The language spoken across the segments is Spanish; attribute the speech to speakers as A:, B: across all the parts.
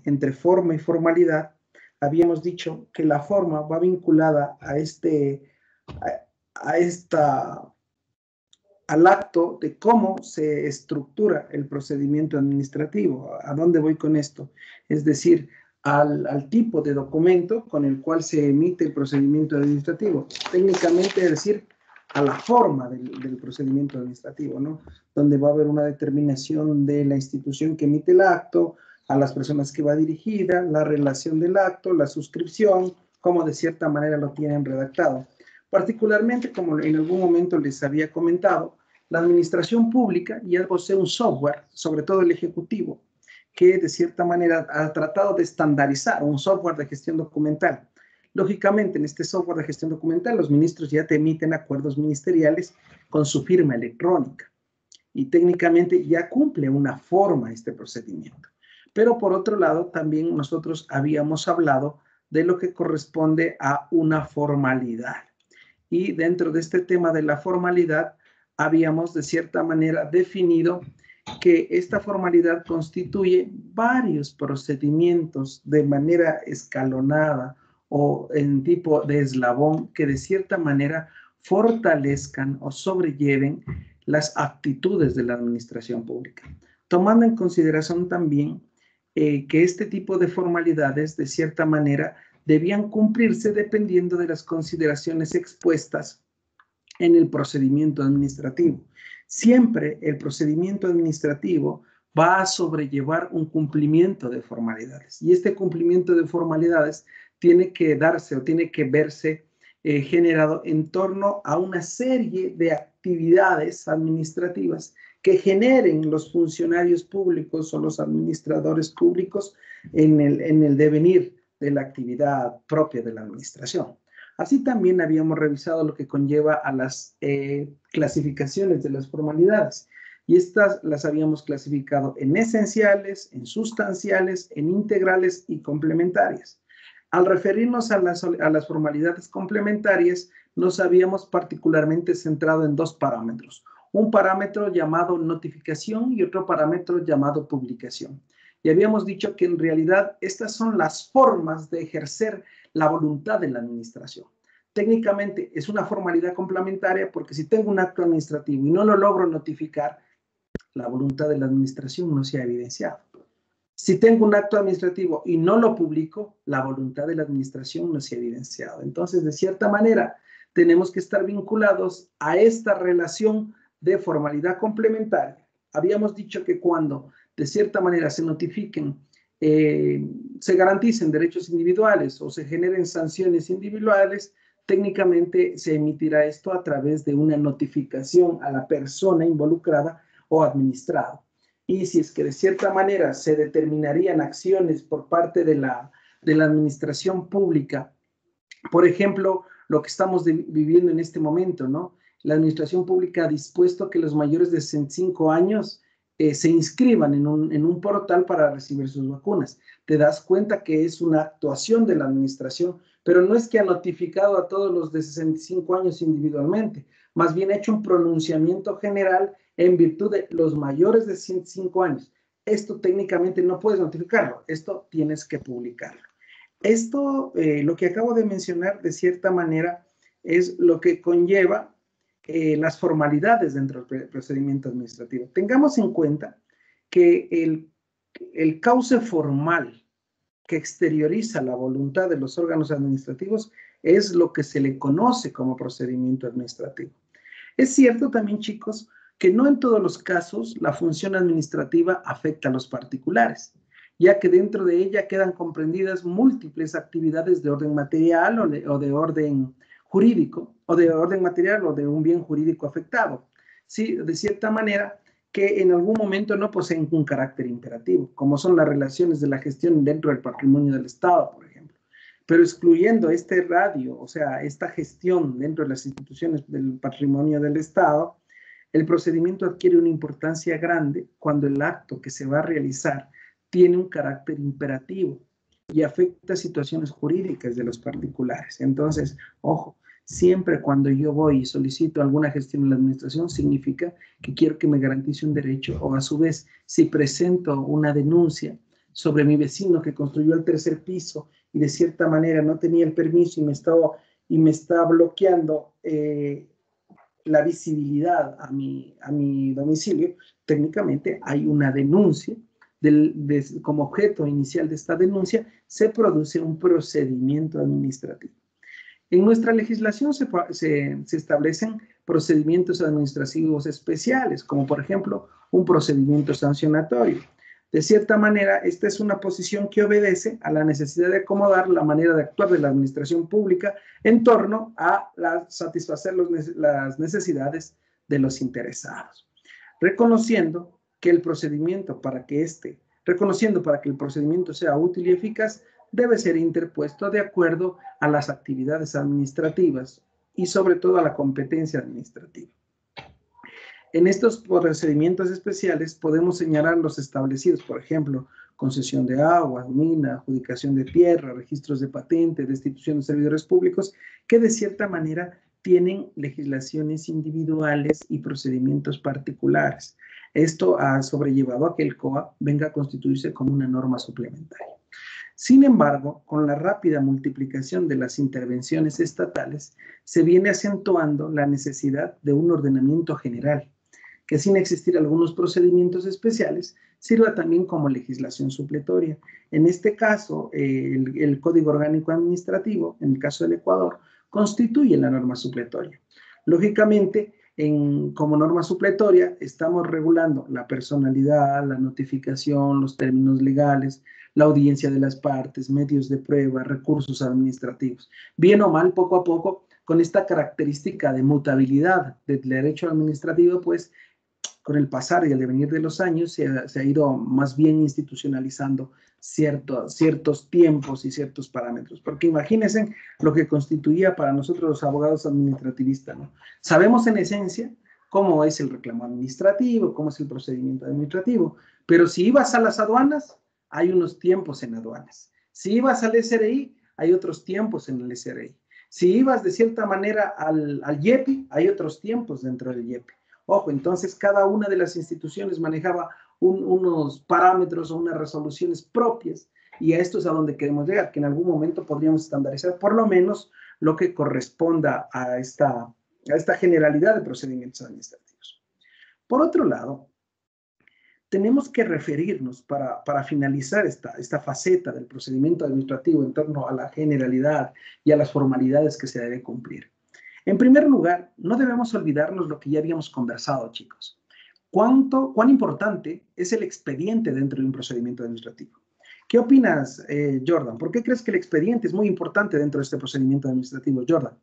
A: entre forma y formalidad, habíamos dicho que la forma va vinculada a al acto de cómo se estructura el procedimiento administrativo. ¿A dónde voy con esto? Es decir, al tipo de documento con el cual se emite el procedimiento administrativo. Técnicamente, es decir, a la forma del procedimiento administrativo, ¿no? Donde va a haber una determinación de la institución que emite el acto, a las personas que va dirigida, la relación del acto, la suscripción, cómo de cierta manera lo tienen redactado. Particularmente, como en algún momento les había comentado, la administración pública ya posee un software, sobre todo el ejecutivo, que de cierta manera ha tratado de estandarizar un software de gestión documental. Lógicamente, en este software de gestión documental, los ministros ya te emiten acuerdos ministeriales con su firma electrónica y técnicamente ya cumple una forma este procedimiento. Pero por otro lado, también nosotros habíamos hablado de lo que corresponde a una formalidad. Y dentro de este tema de la formalidad, habíamos de cierta manera definido que esta formalidad constituye varios procedimientos de manera escalonada o en tipo de eslabón que de cierta manera fortalezcan o sobrelleven las actitudes de la administración pública, tomando en consideración también que este tipo de formalidades de cierta manera debían cumplirse dependiendo de las consideraciones expuestas en el procedimiento administrativo. Siempre el procedimiento administrativo va a sobrellevar un cumplimiento de formalidades y este cumplimiento de formalidades tiene que darse o tiene que verse generado en torno a una serie de actividades administrativas que generen los funcionarios públicos o los administradores públicos en el devenir de la actividad propia de la administración. Así también habíamos revisado lo que conlleva a las clasificaciones de las formalidades y estas las habíamos clasificado en esenciales, en sustanciales, en integrales y complementarias. Al referirnos a las formalidades complementarias, nos habíamos particularmente centrado en dos parámetros. Un parámetro llamado notificación y otro parámetro llamado publicación. Y habíamos dicho que en realidad estas son las formas de ejercer la voluntad de la administración. Técnicamente es una formalidad complementaria porque si tengo un acto administrativo y no lo logro notificar, la voluntad de la administración no se ha evidenciado. Si tengo un acto administrativo y no lo publico, la voluntad de la administración no se ha evidenciado. Entonces, de cierta manera, tenemos que estar vinculados a esta relación de formalidad complementaria. Habíamos dicho que cuando de cierta manera se notifiquen, se garanticen derechos individuales o se generen sanciones individuales, técnicamente se emitirá esto a través de una notificación a la persona involucrada o administrado. Y si es que de cierta manera se determinarían acciones por parte de la administración pública, por ejemplo, lo que estamos viviendo en este momento, ¿no? La administración pública ha dispuesto que los mayores de 65 años se inscriban en un portal para recibir sus vacunas. Te das cuenta que es una actuación de la administración, pero no es que ha notificado a todos los de 65 años individualmente, más bien ha hecho un pronunciamiento general en virtud de los mayores de 105 años. Esto técnicamente no puedes notificarlo, esto tienes que publicarlo. Esto, lo que acabo de mencionar, de cierta manera, es lo que conlleva las formalidades dentro del procedimiento administrativo. Tengamos en cuenta que el cauce formal que exterioriza la voluntad de los órganos administrativos es lo que se le conoce como procedimiento administrativo. Es cierto también, chicos, que no en todos los casos la función administrativa afecta a los particulares, ya que dentro de ella quedan comprendidas múltiples actividades de orden material o de orden jurídico, o de orden material o de un bien jurídico afectado. Sí, de cierta manera que en algún momento no poseen un carácter imperativo, como son las relaciones de la gestión dentro del patrimonio del Estado, por ejemplo. Pero excluyendo este radio, o sea, esta gestión dentro de las instituciones del patrimonio del Estado, el procedimiento adquiere una importancia grande cuando el acto que se va a realizar tiene un carácter imperativo y afecta situaciones jurídicas de los particulares. Entonces, ojo, siempre cuando yo voy y solicito alguna gestión en la administración, significa que quiero que me garantice un derecho, o a su vez, si presento una denuncia sobre mi vecino que construyó el tercer piso y de cierta manera no tenía el permiso y me está bloqueando la visibilidad a mi domicilio, técnicamente hay una denuncia. Como objeto inicial de esta denuncia, se produce un procedimiento administrativo. En nuestra legislación se establecen procedimientos administrativos especiales, como por ejemplo un procedimiento sancionatorio. De cierta manera, esta es una posición que obedece a la necesidad de acomodar la manera de actuar de la administración pública en torno a satisfacer las necesidades de los interesados, reconociendo que el procedimiento para que el procedimiento sea útil y eficaz debe ser interpuesto de acuerdo a las actividades administrativas y sobre todo a la competencia administrativa. En estos procedimientos especiales podemos señalar los establecidos, por ejemplo, concesión de agua, mina, adjudicación de tierra, registros de patente, destitución de servidores públicos, que de cierta manera tienen legislaciones individuales y procedimientos particulares. Esto ha sobrellevado a que el COA venga a constituirse como una norma suplementaria. Sin embargo, con la rápida multiplicación de las intervenciones estatales, se viene acentuando la necesidad de un ordenamiento general, que sin existir algunos procedimientos especiales, sirva también como legislación supletoria. En este caso, el Código Orgánico Administrativo, en el caso del Ecuador, constituye la norma supletoria. Lógicamente, como norma supletoria, estamos regulando la personalidad, la notificación, los términos legales, la audiencia de las partes, medios de prueba, recursos administrativos. Bien o mal, poco a poco, con esta característica de mutabilidad del derecho administrativo, pues, con el pasar y el devenir de los años se ha ido más bien institucionalizando ciertos tiempos y ciertos parámetros. Porque imagínense lo que constituía para nosotros los abogados administrativistas, ¿no? Sabemos en esencia cómo es el reclamo administrativo, cómo es el procedimiento administrativo, pero si ibas a las aduanas, hay unos tiempos en aduanas. Si ibas al SRI, hay otros tiempos en el SRI. Si ibas de cierta manera al IEPI, hay otros tiempos dentro del IEPI. Ojo, entonces cada una de las instituciones manejaba unos parámetros o unas resoluciones propias, y a esto es a donde queremos llegar, que en algún momento podríamos estandarizar por lo menos lo que corresponda a esta generalidad de procedimientos administrativos. Por otro lado, tenemos que referirnos para finalizar esta faceta del procedimiento administrativo en torno a la generalidad y a las formalidades que se debe cumplir. En primer lugar, no debemos olvidarnos lo que ya habíamos conversado, chicos. ¿Cuán importante es el expediente dentro de un procedimiento administrativo? ¿Qué opinas, Jordan? ¿Por qué crees que el expediente es muy importante dentro de este procedimiento administrativo, Jordan?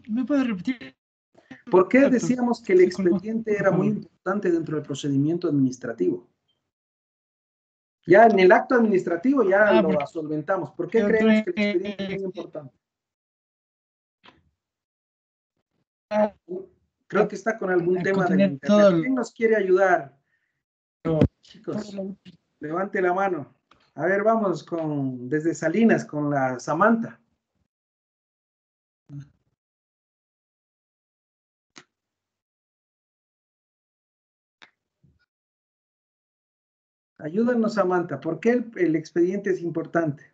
B: ¿Me puedes repetir?
A: ¿Por qué decíamos que el expediente era muy importante dentro del procedimiento administrativo? Ya en el acto administrativo ya lo solventamos. ¿Por qué creemos que el expediente es muy importante? Creo que está con algún tema de internet. ¿Quién nos quiere ayudar? Chicos, levante la mano. A ver, vamos desde Salinas con la Samantha. Ayúdanos, Samantha. ¿Por qué el expediente es importante?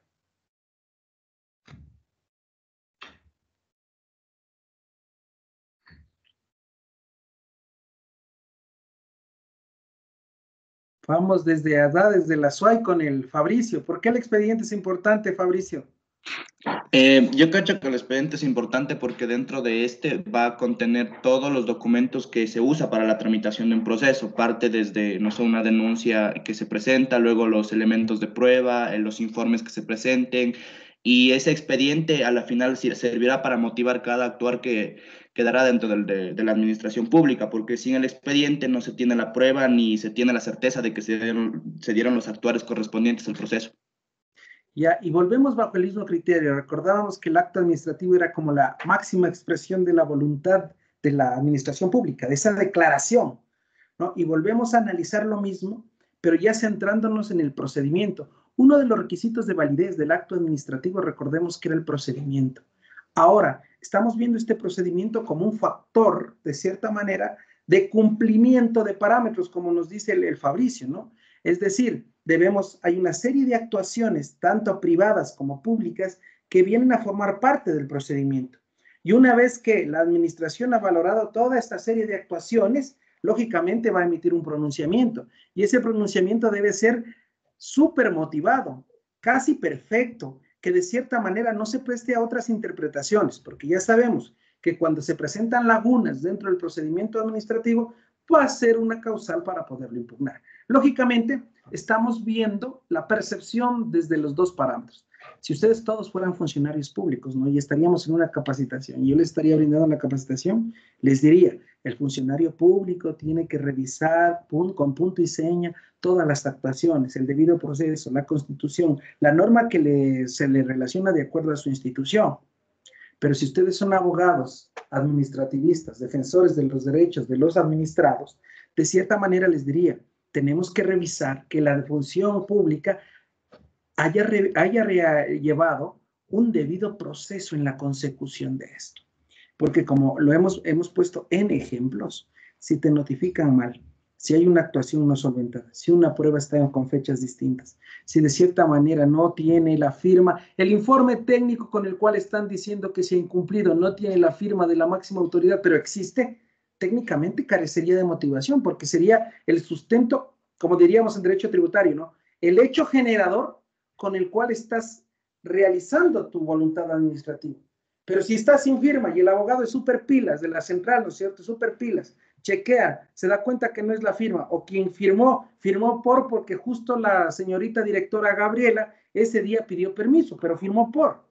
A: Vamos desde la SUAY con el Fabricio. ¿Por qué el expediente es importante, Fabricio?
C: Yo cacho que el expediente es importante porque dentro de este va a contener todos los documentos que se usa para la tramitación de un proceso. Parte desde, no sé, una denuncia que se presenta, luego los elementos de prueba, los informes que se presenten, y ese expediente a la final servirá para motivar cada actuar que quedará dentro de la administración pública, porque sin el expediente no se tiene la prueba ni se tiene la certeza de que se dieron los actuares correspondientes al proceso.
A: Ya, y volvemos bajo el mismo criterio. Recordábamos que el acto administrativo era como la máxima expresión de la voluntad de la administración pública, de esa declaración, ¿no? Y volvemos a analizar lo mismo, pero ya centrándonos en el procedimiento. Uno de los requisitos de validez del acto administrativo, recordemos que era el procedimiento. Ahora, estamos viendo este procedimiento como un factor, de cierta manera, de cumplimiento de parámetros, como nos dice el Fabricio, ¿no? Es decir, hay una serie de actuaciones, tanto privadas como públicas, que vienen a formar parte del procedimiento. Y una vez que la administración ha valorado toda esta serie de actuaciones, lógicamente va a emitir un pronunciamiento. Y ese pronunciamiento debe ser súper motivado, casi perfecto, que de cierta manera no se preste a otras interpretaciones, porque ya sabemos que cuando se presentan lagunas dentro del procedimiento administrativo, va a ser una causal para poderlo impugnar. Lógicamente, estamos viendo la percepción desde los dos parámetros. Si ustedes todos fueran funcionarios públicos, ¿no? Y estaríamos en una capacitación, y yo les estaría brindando la capacitación, les diría, el funcionario público tiene que revisar con punto y seña todas las actuaciones, el debido proceso, la Constitución, la norma que se le relaciona de acuerdo a su institución. Pero si ustedes son abogados, administrativistas, defensores de los derechos de los administrados, de cierta manera les diría, tenemos que revisar que la función pública haya llevado un debido proceso en la consecución de esto. Porque como lo hemos puesto en ejemplos, si te notifican mal, si hay una actuación no solventada, si una prueba está con fechas distintas, si de cierta manera no tiene la firma, el informe técnico con el cual están diciendo que se ha incumplido no tiene la firma de la máxima autoridad, pero existe, técnicamente carecería de motivación, porque sería el sustento, como diríamos en derecho tributario, ¿no? El hecho generador con el cual estás realizando tu voluntad administrativa. Pero si está sin firma y el abogado es súper pilas de la central, ¿no es cierto? Súper pilas, chequea, se da cuenta que no es la firma, o quien firmó porque justo la señorita directora Gabriela ese día pidió permiso, pero firmó por.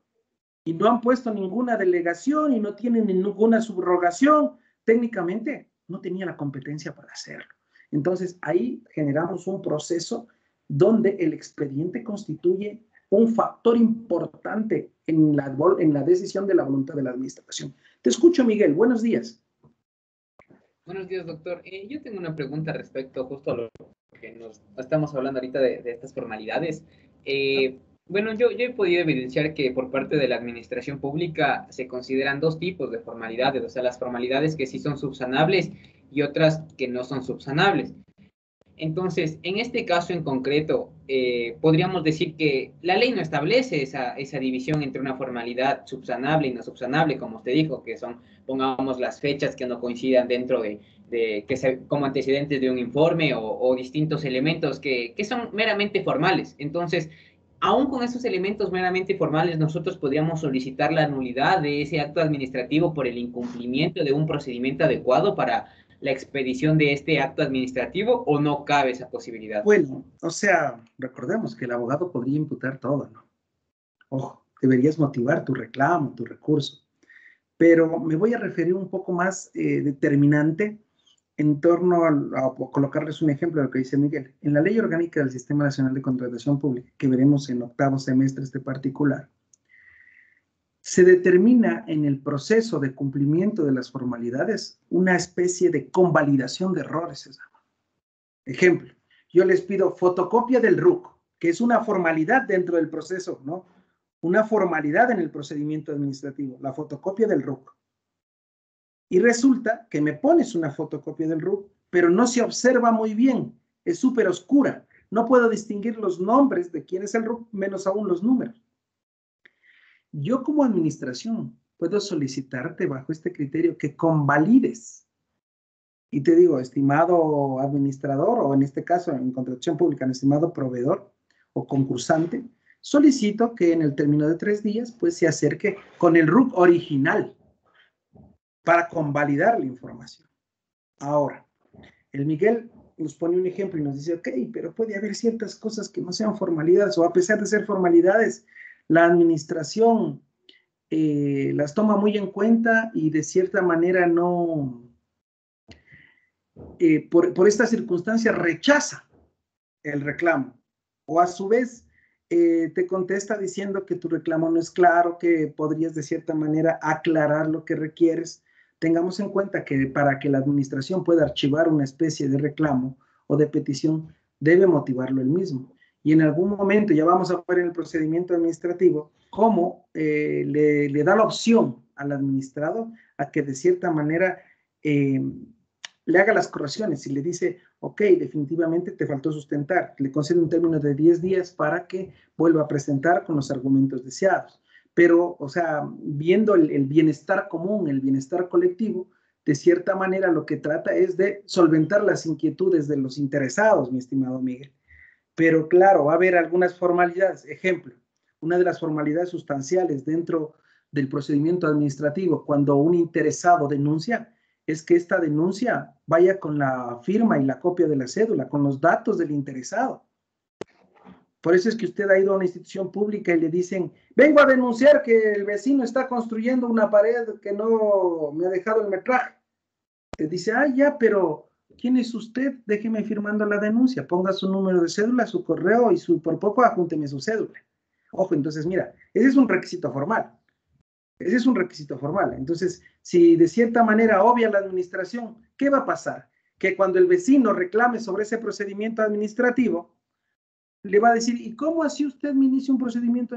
A: Y no han puesto ninguna delegación y no tienen ninguna subrogación. Técnicamente no tenía la competencia para hacerlo. Entonces ahí generamos un proceso donde el expediente constituye un factor importante en la decisión de la voluntad de la administración. Te escucho, Miguel. Buenos días.
D: Buenos días, doctor. Yo tengo una pregunta respecto justo a lo que nos estamos hablando ahorita de estas formalidades. Bueno, yo he podido evidenciar que por parte de la administración pública se consideran dos tipos de formalidades, o sea, las formalidades que sí son subsanables y otras que no son subsanables. Entonces, en este caso en concreto, podríamos decir que la ley no establece esa división entre una formalidad subsanable y no subsanable, como usted dijo, que son, pongamos, las fechas que no coincidan dentro como antecedentes de un informe o distintos elementos que son meramente formales. Entonces, aún con esos elementos meramente formales, nosotros podríamos solicitar la nulidad de ese acto administrativo por el incumplimiento de un procedimiento adecuado para la expedición de este acto administrativo, o no cabe esa posibilidad?
A: Bueno, o sea, recordemos que el abogado podría imputar todo, ¿no? Ojo, deberías motivar tu reclamo, tu recurso. Pero me voy a referir un poco más determinante en torno a colocarles un ejemplo de lo que dice Miguel. En la Ley Orgánica del Sistema Nacional de Contratación Pública, que veremos en octavo semestre este particular, se determina en el proceso de cumplimiento de las formalidades una especie de convalidación de errores. Ejemplo, yo les pido fotocopia del RUC, que es una formalidad dentro del proceso, ¿no? Una formalidad en el procedimiento administrativo, la fotocopia del RUC. Y resulta que me pones una fotocopia del RUC, pero no se observa muy bien, es súper oscura. No puedo distinguir los nombres de quién es el RUC, menos aún los números. Yo como administración puedo solicitarte bajo este criterio que convalides. Y te digo, estimado administrador, o en este caso en contratación pública, estimado proveedor o concursante, solicito que en el término de 3 días, pues se acerque con el RUC original para convalidar la información. Ahora, el Miguel nos pone un ejemplo y nos dice, ok, pero puede haber ciertas cosas que no sean formalidades, o a pesar de ser formalidades, la administración las toma muy en cuenta y de cierta manera no, por esta circunstancia rechaza el reclamo. O a su vez te contesta diciendo que tu reclamo no es claro, que podrías de cierta manera aclarar lo que requieres. Tengamos en cuenta que para que la administración pueda archivar una especie de reclamo o de petición, debe motivarlo él mismo. Y en algún momento, ya vamos a ver en el procedimiento administrativo, cómo le da la opción al administrado a que de cierta manera le haga las correcciones y le dice, ok, definitivamente te faltó sustentar, le concede un término de 10 días para que vuelva a presentar con los argumentos deseados. Pero, o sea, viendo el bienestar común, el bienestar colectivo, de cierta manera lo que trata es de solventar las inquietudes de los interesados, mi estimado Miguel. Pero claro, va a haber algunas formalidades. Ejemplo, una de las formalidades sustanciales dentro del procedimiento administrativo cuando un interesado denuncia es que esta denuncia vaya con la firma y la copia de la cédula, con los datos del interesado. Por eso es que usted ha ido a una institución pública y le dicen, vengo a denunciar que el vecino está construyendo una pared que no me ha dejado el metraje. Te dice, ah, ya, pero ¿quién es usted? Déjeme firmando la denuncia, ponga su número de cédula, su correo y por poco ajúnteme su cédula. Ojo, entonces mira, ese es un requisito formal. Ese es un requisito formal. Entonces, si de cierta manera obvia la administración, ¿qué va a pasar? Que cuando el vecino reclame sobre ese procedimiento administrativo, le va a decir, ¿y cómo así usted me inicia un procedimiento?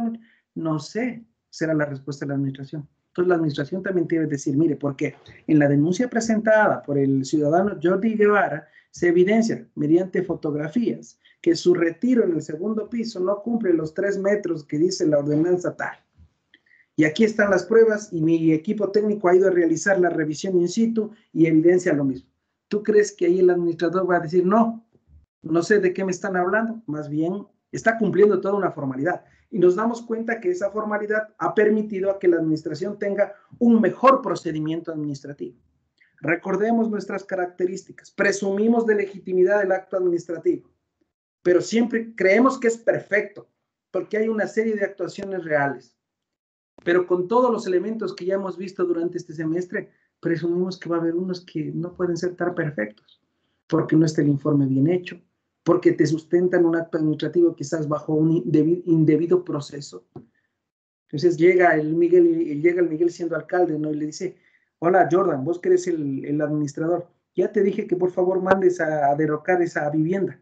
A: No sé, será la respuesta de la administración. Entonces, la administración también debe decir, mire, porque en la denuncia presentada por el ciudadano Jordi Guevara, se evidencia mediante fotografías que su retiro en el segundo piso no cumple los 3 metros que dice la ordenanza tal. Y aquí están las pruebas y mi equipo técnico ha ido a realizar la revisión in situ y evidencia lo mismo. ¿Tú crees que ahí el administrador va a decir, no, no sé de qué me están hablando? Más bien, está cumpliendo toda una formalidad. Y nos damos cuenta que esa formalidad ha permitido a que la administración tenga un mejor procedimiento administrativo. Recordemos nuestras características. Presumimos de legitimidad del acto administrativo, pero siempre creemos que es perfecto, porque hay una serie de actuaciones reales. Pero con todos los elementos que ya hemos visto durante este semestre, presumimos que va a haber unos que no pueden ser tan perfectos, porque no está el informe bien hecho, porque te sustentan un acto administrativo quizás bajo un indebido proceso. Entonces llega el Miguel siendo alcalde, ¿no? Y le dice, hola Jordan, vos que eres el administrador, ya te dije que por favor mandes a derrocar esa vivienda.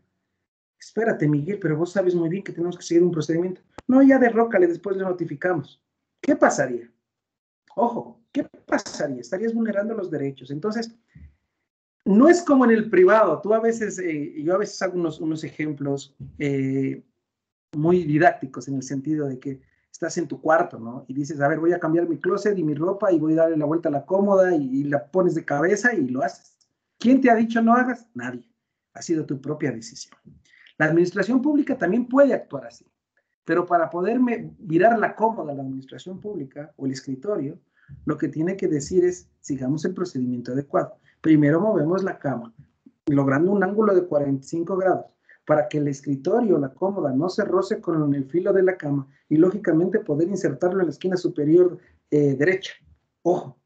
A: Espérate, Miguel, pero vos sabes muy bien que tenemos que seguir un procedimiento. No, ya derrócale, después le notificamos. ¿Qué pasaría? Ojo, ¿qué pasaría? Estarías vulnerando los derechos. Entonces, no es como en el privado. Tú a veces, yo a veces hago unos ejemplos muy didácticos en el sentido de que estás en tu cuarto, ¿no? Y dices, a ver, voy a cambiar mi closet y mi ropa y voy a darle la vuelta a la cómoda y la pones de cabeza y lo haces. ¿Quién te ha dicho no hagas? Nadie. Ha sido tu propia decisión. La administración pública también puede actuar así. Pero para poderme virar la cómoda a la administración pública o el escritorio, lo que tiene que decir es, sigamos el procedimiento adecuado. Primero movemos la cama, logrando un ángulo de 45 grados, para que el escritorio o la cómoda no se roce con el filo de la cama y, lógicamente, poder insertarlo en la esquina superior derecha. Ojo,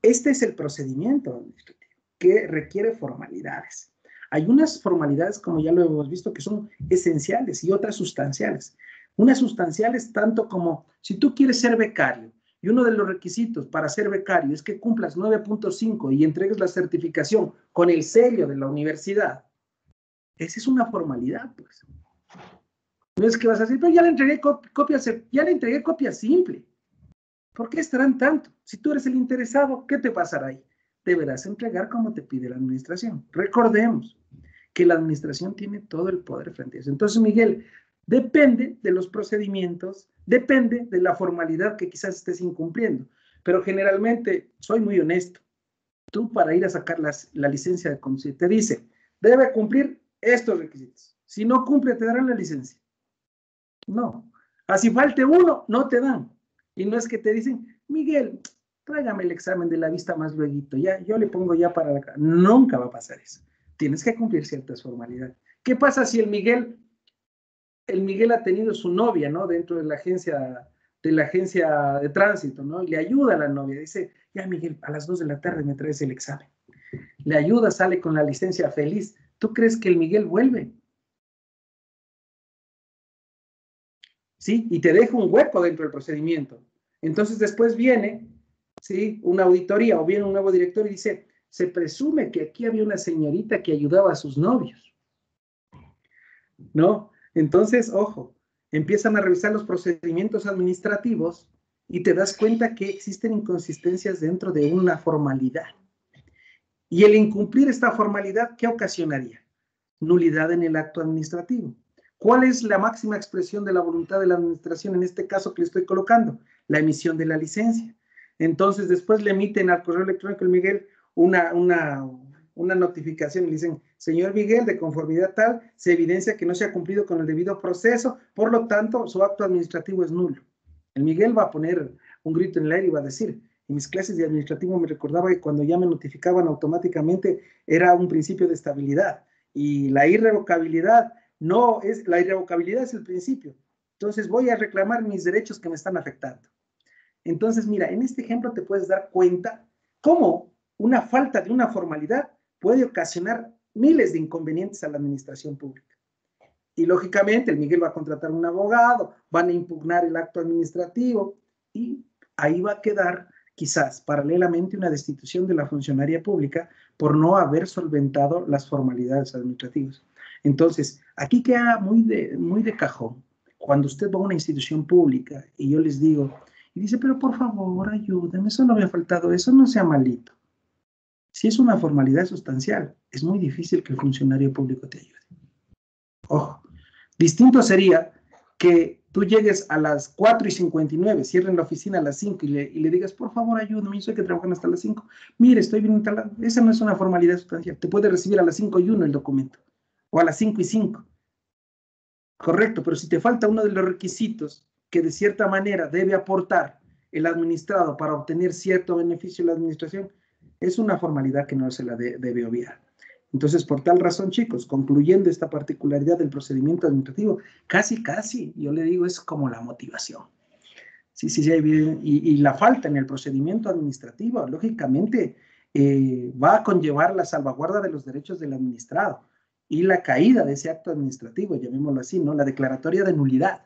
A: este es el procedimiento administrativo que requiere formalidades. Hay unas formalidades, como ya lo hemos visto, que son esenciales y otras sustanciales. Unas sustanciales tanto como, si tú quieres ser becario, y uno de los requisitos para ser becario es que cumplas 9.5 y entregues la certificación con el sello de la universidad. Esa es una formalidad, pues. No es que vas a decir, pero ya le entregué copia simple. ¿Por qué estarán tanto? Si tú eres el interesado, ¿qué te pasará ahí? Deberás entregar como te pide la administración. Recordemos que la administración tiene todo el poder frente a eso. Entonces, Miguel, depende de los procedimientos, depende de la formalidad que quizás estés incumpliendo, pero generalmente, soy muy honesto, tú para ir a sacar la licencia de conducir, te dice, debe cumplir estos requisitos. Si no cumple, te darán la licencia. No. Así falte uno, no te dan. Y no es que te dicen, Miguel, tráigame el examen de la vista más lueguito, ya, yo le pongo ya para la... Nunca va a pasar eso. Tienes que cumplir ciertas formalidades. ¿Qué pasa si el Miguel ha tenido su novia, ¿no? Dentro de la agencia de tránsito, ¿no? Y le ayuda a la novia. Dice, ya Miguel, a las 2 de la tarde me traes el examen. Le ayuda, sale con la licencia feliz. ¿Tú crees que el Miguel vuelve? ¿Sí? Y te deja un hueco dentro del procedimiento. Entonces después viene, ¿sí? Una auditoría o viene un nuevo director y dice, se presume que aquí había una señorita que ayudaba a sus novios, ¿no? Entonces, ojo, empiezan a revisar los procedimientos administrativos y te das cuenta que existen inconsistencias dentro de una formalidad. Y el incumplir esta formalidad, ¿qué ocasionaría? Nulidad en el acto administrativo. ¿Cuál es la máxima expresión de la voluntad de la administración en este caso que le estoy colocando? La emisión de la licencia. Entonces, después le emiten al correo electrónico del Miguel una notificación y le dicen, señor Miguel, de conformidad tal, se evidencia que no se ha cumplido con el debido proceso, por lo tanto, su acto administrativo es nulo. El Miguel va a poner un grito en el aire y va a decir, en mis clases de administrativo me recordaba que cuando ya me notificaban automáticamente era un principio de estabilidad y la irrevocabilidad es el principio. Entonces voy a reclamar mis derechos que me están afectando. Entonces, mira, en este ejemplo te puedes dar cuenta cómo una falta de una formalidad puede ocasionar miles de inconvenientes a la administración pública. Y lógicamente el Miguel va a contratar un abogado, van a impugnar el acto administrativo y ahí va a quedar quizás paralelamente una destitución de la funcionaria pública por no haber solventado las formalidades administrativas. Entonces, aquí queda muy de cajón. Cuando usted va a una institución pública y yo les digo, y dice, pero por favor, ayúdame, eso no me ha faltado, eso no sea malito. Si es una formalidad sustancial, es muy difícil que el funcionario público te ayude. Ojo, distinto sería que tú llegues a las 4:59, cierren la oficina a las 5 y le digas, por favor, ayúdame, yo sé que trabajan hasta las 5. Mire, estoy bien instalado. Esa no es una formalidad sustancial. Te puede recibir a las 5:01 el documento, o a las 5:05. Correcto, pero si te falta uno de los requisitos que de cierta manera debe aportar el administrado para obtener cierto beneficio de la administración, es una formalidad que no se la debe obviar. Entonces, por tal razón, chicos, concluyendo esta particularidad del procedimiento administrativo, casi, yo le digo, es como la motivación. Sí, y la falta en el procedimiento administrativo, lógicamente, va a conllevar la salvaguarda de los derechos del administrado y la caída de ese acto administrativo, llamémoslo así, ¿no? La declaratoria de nulidad.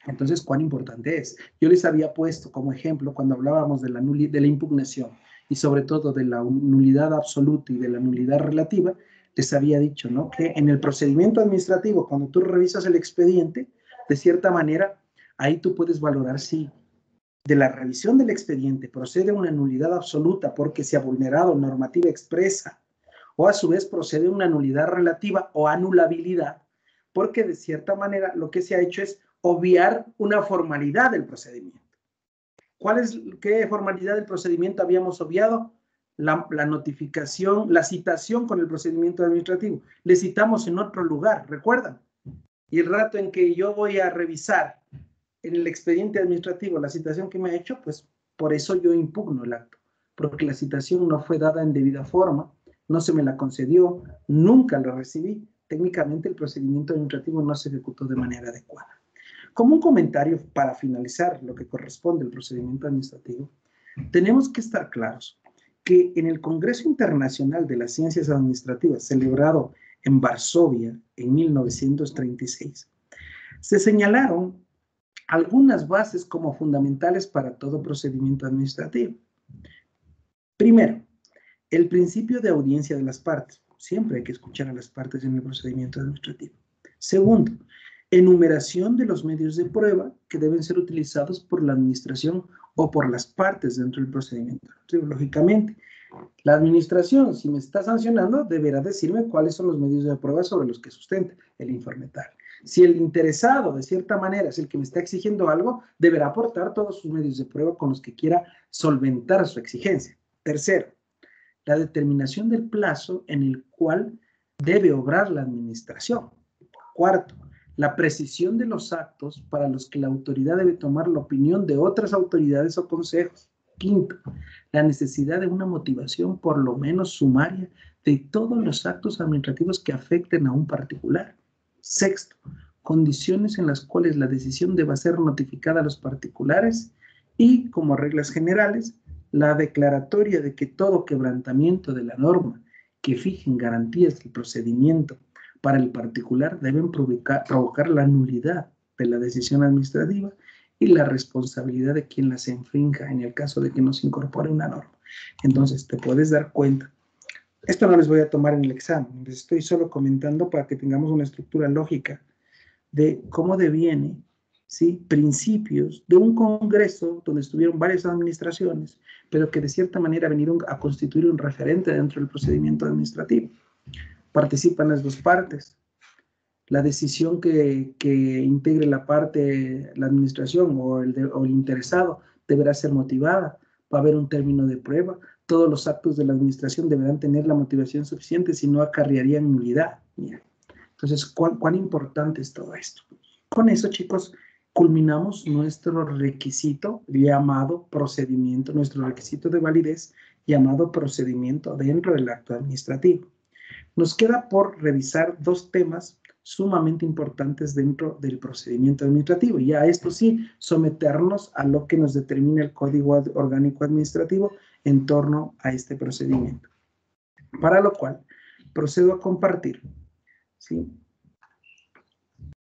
A: Entonces, ¿cuán importante es? Yo les había puesto como ejemplo cuando hablábamos de la impugnación y sobre todo de la nulidad absoluta y de la nulidad relativa, les había dicho, ¿no? Que en el procedimiento administrativo, cuando tú revisas el expediente, de cierta manera, ahí tú puedes valorar si de la revisión del expediente procede una nulidad absoluta porque se ha vulnerado normativa expresa, o a su vez procede una nulidad relativa o anulabilidad, porque de cierta manera lo que se ha hecho es obviar una formalidad del procedimiento. ¿Qué formalidad del procedimiento habíamos obviado? La notificación, la citación con el procedimiento administrativo. Le citamos en otro lugar, ¿recuerdan? Y el rato en que yo voy a revisar en el expediente administrativo la citación que me ha hecho, pues por eso yo impugno el acto, porque la citación no fue dada en debida forma, no se me la concedió, nunca la recibí. Técnicamente el procedimiento administrativo no se ejecutó de manera adecuada. Como un comentario para finalizar lo que corresponde al procedimiento administrativo, tenemos que estar claros que en el Congreso Internacional de las Ciencias Administrativas, celebrado en Varsovia en 1936, se señalaron algunas bases como fundamentales para todo procedimiento administrativo. Primero, el principio de audiencia de las partes. Siempre hay que escuchar a las partes en el procedimiento administrativo. Segundo, enumeración de los medios de prueba que deben ser utilizados por la administración o por las partes dentro del procedimiento administrativo. Lógicamente, la administración, si me está sancionando, deberá decirme cuáles son los medios de prueba sobre los que sustenta el informe tal. Si el interesado, de cierta manera, es el que me está exigiendo algo, deberá aportar todos sus medios de prueba con los que quiera solventar su exigencia. Tercero, la determinación del plazo en el cual debe obrar la administración. Cuarto, la precisión de los actos para los que la autoridad debe tomar la opinión de otras autoridades o consejos. Quinto, la necesidad de una motivación por lo menos sumaria de todos los actos administrativos que afecten a un particular. Sexto, condiciones en las cuales la decisión deba ser notificada a los particulares y, como reglas generales, la declaratoria de que todo quebrantamiento de la norma que fijen garantías del procedimiento para el particular deben provocar la nulidad de la decisión administrativa y la responsabilidad de quien las infrinja en el caso de que no se incorpore una norma. Entonces, te puedes dar cuenta. Esto no les voy a tomar en el examen, les estoy solo comentando para que tengamos una estructura lógica de cómo deviene, ¿sí?, principios de un congreso donde estuvieron varias administraciones, pero que de cierta manera vinieron a constituir un referente dentro del procedimiento administrativo. Participan las dos partes. La decisión que integre la parte, la administración o el interesado deberá ser motivada. Va a haber un término de prueba. Todos los actos de la administración deberán tener la motivación suficiente, si no acarrearían nulidad. Mira. Entonces, ¿cuán importante es todo esto? Con eso, chicos, culminamos nuestro requisito llamado procedimiento, nuestro requisito de validez llamado procedimiento dentro del acto administrativo. Nos queda por revisar dos temas sumamente importantes dentro del procedimiento administrativo. Y a esto sí, someternos a lo que nos determina el Código Orgánico Administrativo en torno a este procedimiento. Para lo cual, procedo a compartir, ¿sí?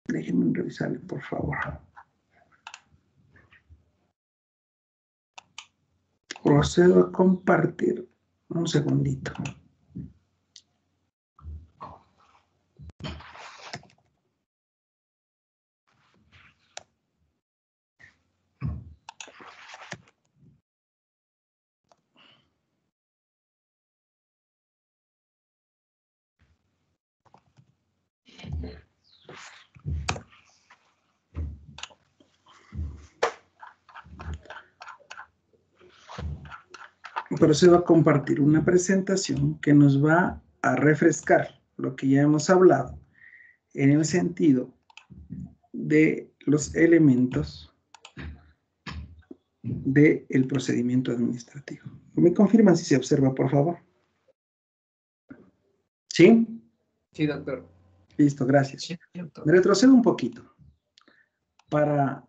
A: Déjenme revisarle, por favor. Procedo a compartir. Un segundito. Procedo a compartir una presentación que nos va a refrescar lo que ya hemos hablado en el sentido de los elementos del procedimiento administrativo. ¿Me confirman si se observa, por favor? ¿Sí?
D: Sí, doctor.
A: Listo, gracias.
B: Sí, doctor.
A: Me retrocedo un poquito para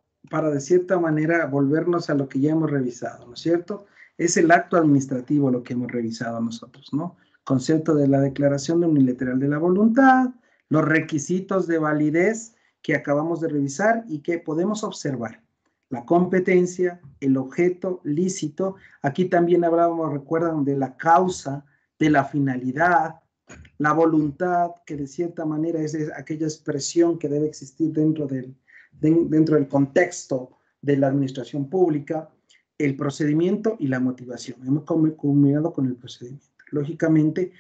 A: de cierta manera volvernos a lo que ya hemos revisado, ¿no es cierto? Es el acto administrativo lo que hemos revisado nosotros, ¿no? Concepto de la declaración de unilateral de la voluntad, los requisitos de validez que acabamos de revisar y que podemos observar. La competencia, el objeto lícito. Aquí también hablábamos, recuerdan, de la causa, de la finalidad, la voluntad, que de cierta manera es aquella expresión que debe existir dentro del contexto de la administración pública, el procedimiento y la motivación. Hemos culminado con el procedimiento. Lógicamente,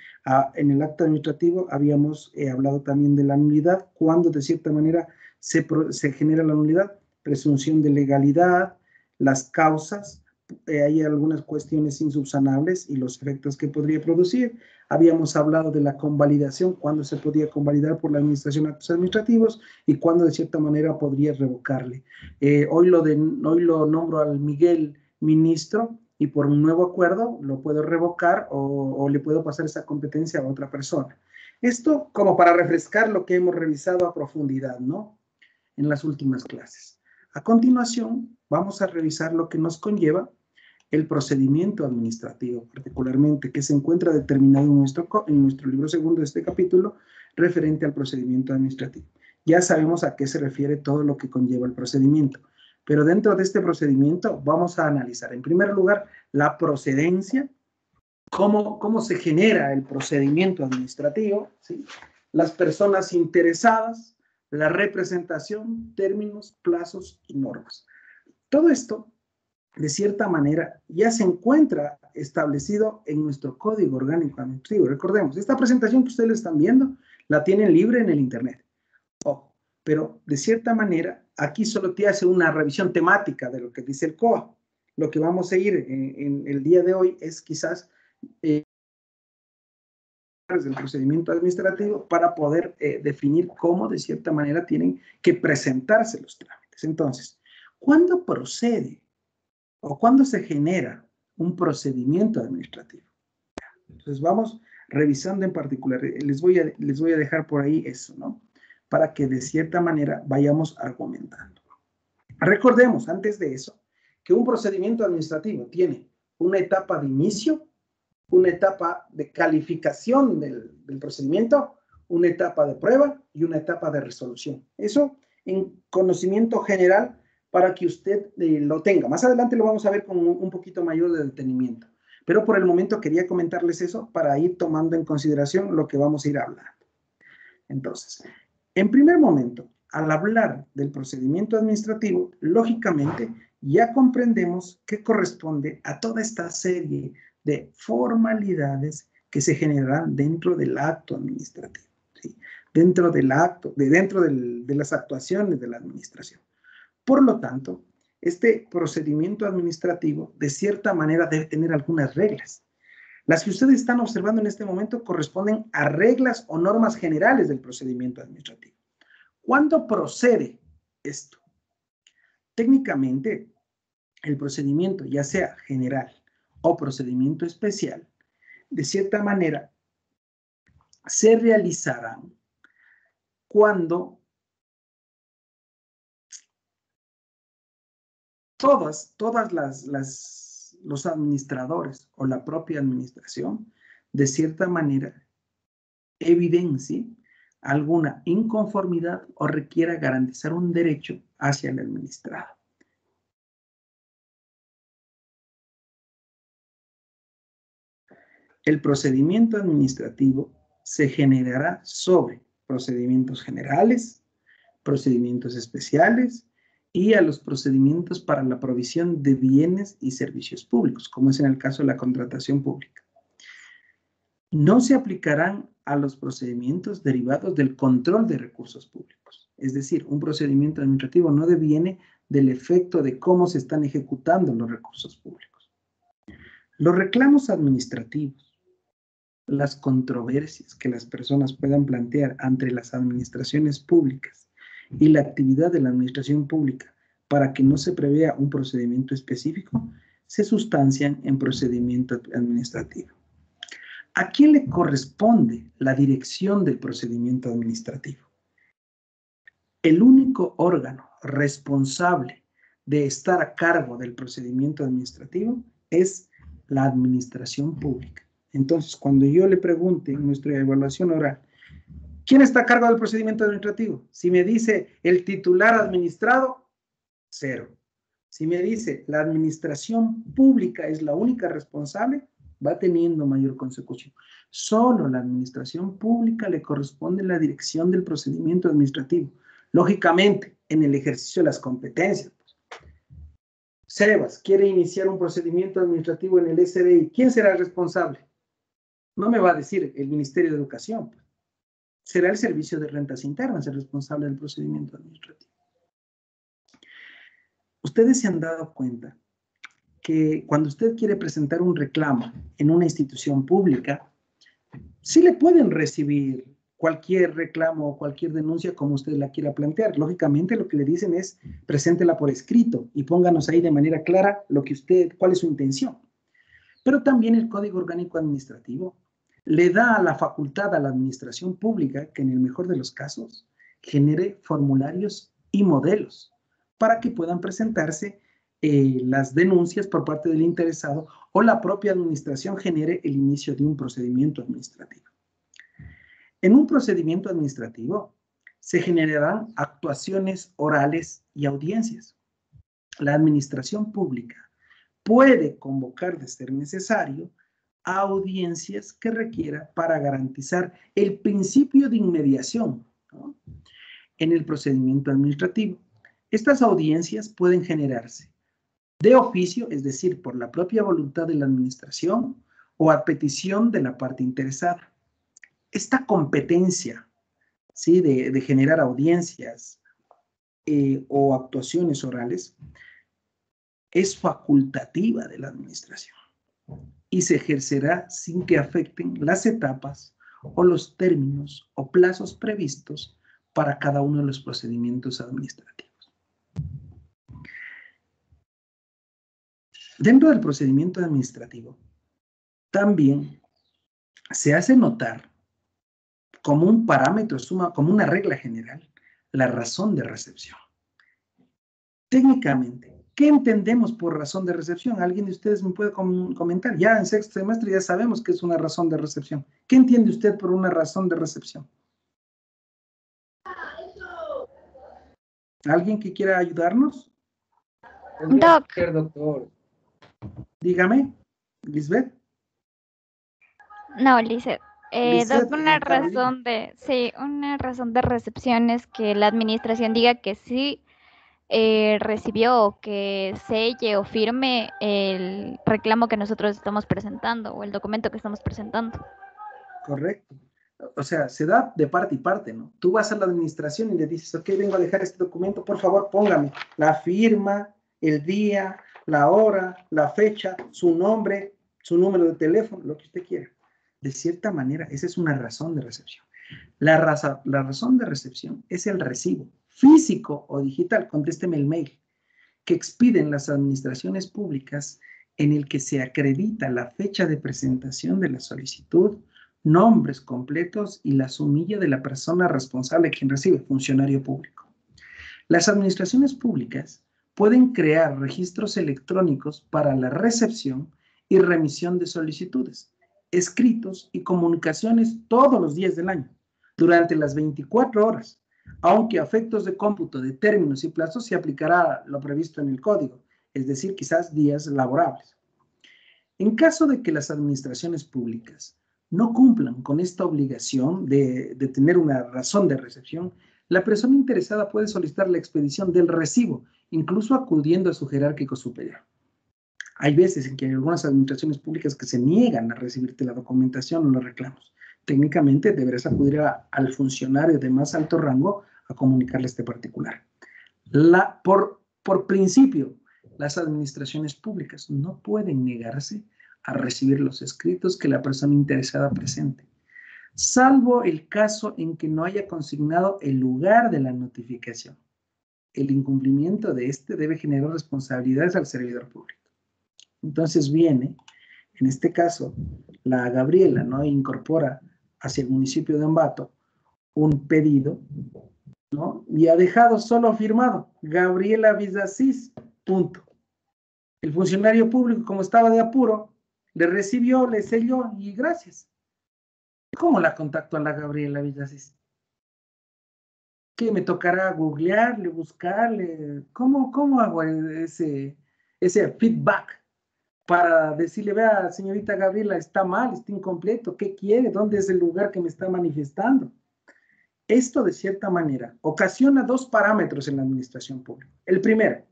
A: en el acto administrativo habíamos hablado también de la nulidad, cuando de cierta manera se genera la nulidad, presunción de legalidad, las causas, hay algunas cuestiones insubsanables y los efectos que podría producir. Habíamos hablado de la convalidación, cuándo se podía convalidar por la administración de actos administrativos y cuándo de cierta manera podría revocarle. Hoy lo nombro al Miguel ministro y por un nuevo acuerdo lo puedo revocar o le puedo pasar esa competencia a otra persona. Esto como para refrescar lo que hemos revisado a profundidad, ¿no?, en las últimas clases. A continuación, vamos a revisar lo que nos conlleva el procedimiento administrativo, particularmente, que se encuentra determinado en nuestro libro segundo de este capítulo, referente al procedimiento administrativo. Ya sabemos a qué se refiere todo lo que conlleva el procedimiento, pero dentro de este procedimiento vamos a analizar, en primer lugar, la procedencia, cómo se genera el procedimiento administrativo, ¿sí?, las personas interesadas, la representación, términos, plazos y normas. Todo esto, de cierta manera, ya se encuentra establecido en nuestro Código Orgánico Administrativo. Recordemos, esta presentación que ustedes están viendo, la tienen libre en el Internet. Pero, de cierta manera, aquí solo te hace una revisión temática de lo que dice el COA. Lo que vamos a ir en el día de hoy es quizás del procedimiento administrativo para poder definir cómo de cierta manera tienen que presentarse los trámites. Entonces, ¿cuándo procede o cuándo se genera un procedimiento administrativo? Entonces vamos revisando en particular, les voy a dejar por ahí eso, ¿no?, para que de cierta manera vayamos argumentando. Recordemos antes de eso que un procedimiento administrativo tiene una etapa de inicio, una etapa de calificación del procedimiento, una etapa de prueba y una etapa de resolución. Eso en conocimiento general para que usted lo tenga. Más adelante lo vamos a ver con un poquito mayor de detenimiento. Pero por el momento quería comentarles eso para ir tomando en consideración lo que vamos a ir hablando. Entonces, en primer momento, al hablar del procedimiento administrativo, lógicamente ya comprendemos que corresponde a toda esta serie de formalidades que se generan dentro del acto administrativo, ¿sí? Dentro del acto, de las actuaciones de la administración. Por lo tanto, este procedimiento administrativo, de cierta manera, debe tener algunas reglas. Las que ustedes están observando en este momento corresponden a reglas o normas generales del procedimiento administrativo. ¿Cuándo procede esto? Técnicamente, el procedimiento, ya sea general o procedimiento especial, de cierta manera, se realizarán cuando los administradores o la propia administración, de cierta manera, evidencie alguna inconformidad o requiera garantizar un derecho hacia el administrado. El procedimiento administrativo se generará sobre procedimientos generales, procedimientos especiales y a los procedimientos para la provisión de bienes y servicios públicos, como es en el caso de la contratación pública. No se aplicarán a los procedimientos derivados del control de recursos públicos. Es decir, un procedimiento administrativo no deviene del efecto de cómo se están ejecutando los recursos públicos. Los reclamos administrativos, las controversias que las personas puedan plantear ante las administraciones públicas y la actividad de la administración pública para que no se prevea un procedimiento específico, se sustancian en procedimiento administrativo. ¿A quién le corresponde la dirección del procedimiento administrativo? El único órgano responsable de estar a cargo del procedimiento administrativo es la administración pública. Entonces, cuando yo le pregunte en nuestra evaluación oral, ¿quién está a cargo del procedimiento administrativo? Si me dice el titular administrado, 0. Si me dice la administración pública es la única responsable, va teniendo mayor consecución. Solo la administración pública le corresponde la dirección del procedimiento administrativo. Lógicamente, en el ejercicio de las competencias. Sebas quiere iniciar un procedimiento administrativo en el SDI. ¿Quién será el responsable? No me va a decir el Ministerio de Educación. Será el Servicio de Rentas Internas el responsable del procedimiento administrativo. Ustedes se han dado cuenta que cuando usted quiere presentar un reclamo en una institución pública, sí le pueden recibir cualquier reclamo o cualquier denuncia como usted la quiera plantear. Lógicamente lo que le dicen es preséntela por escrito y pónganos ahí de manera clara cuál es su intención. Pero también el Código Orgánico Administrativo le da la facultad a la administración pública que en el mejor de los casos genere formularios y modelos para que puedan presentarse las denuncias por parte del interesado o la propia administración genere el inicio de un procedimiento administrativo. En un procedimiento administrativo se generarán actuaciones orales y audiencias. La administración pública puede convocar, de ser necesario, a audiencias que requiera para garantizar el principio de inmediación, ¿no? En el procedimiento administrativo. Estas audiencias pueden generarse de oficio, es decir, por la propia voluntad de la administración o a petición de la parte interesada. Esta competencia, ¿sí?, de generar audiencias o actuaciones orales es facultativa de la administración y se ejercerá sin que afecten las etapas o los términos o plazos previstos para cada uno de los procedimientos administrativos. Dentro del procedimiento administrativo, también se hace notar como un parámetro, como una regla general, la razón de recepción. Técnicamente, ¿qué entendemos por razón de recepción? ¿Alguien de ustedes me puede comentar? Ya en sexto semestre ya sabemos qué es una razón de recepción. ¿Qué entiende usted por una razón de recepción? ¿Alguien que quiera ayudarnos?
D: Doctor.
A: Dígame, Lisbeth.
E: No, Lisette.
A: Lisette,
E: Una
A: Carolina.
E: razón sí, una razón de recepción es que la administración diga que sí recibió o que selle o firme el reclamo que nosotros estamos presentando o el documento que estamos presentando.
A: Correcto. O sea, se da de parte y parte, ¿no? Tú vas a la administración y le dices, ok, vengo a dejar este documento, por favor, póngame la firma, el día, la hora, la fecha, su nombre, su número de teléfono, lo que usted quiera. De cierta manera, esa es una razón de recepción. La razón de recepción es el recibo, físico o digital, contésteme el mail, que expiden las administraciones públicas en el que se acredita la fecha de presentación de la solicitud, nombres completos y la sumilla de la persona responsable quien recibe, funcionario público. Las administraciones públicas pueden crear registros electrónicos para la recepción y remisión de solicitudes, escritos y comunicaciones todos los días del año, durante las 24 horas, aunque a efectos de cómputo de términos y plazos se aplicará lo previsto en el código, es decir, quizás días laborables. En caso de que las administraciones públicas no cumplan con esta obligación de tener una razón de recepción, la persona interesada puede solicitar la expedición del recibo, incluso acudiendo a su jerárquico superior. Hay veces en que hay algunas administraciones públicas que se niegan a recibirte la documentación o los reclamos. Técnicamente deberás acudir al funcionario de más alto rango a comunicarle este particular. Por principio, las administraciones públicas no pueden negarse a recibir los escritos que la persona interesada presente, salvo el caso en que no haya consignado el lugar de la notificación. El incumplimiento de este debe generar responsabilidades al servidor público. Entonces viene, en este caso, la Gabriela, ¿no? Incorpora hacia el municipio de Ambato un pedido, ¿no? Y ha dejado solo firmado Gabriela Villasís, punto. El funcionario público, como estaba de apuro, le recibió, le selló y gracias. ¿Cómo la contacto a la Gabriela Villasís? ¿Qué me tocará googlearle, buscarle? ¿Cómo hago ese feedback para decirle, vea, señorita Gabriela, está mal, está incompleto, ¿qué quiere? ¿Dónde es el lugar que me está manifestando? Esto, de cierta manera, ocasiona dos parámetros en la administración pública. El primero,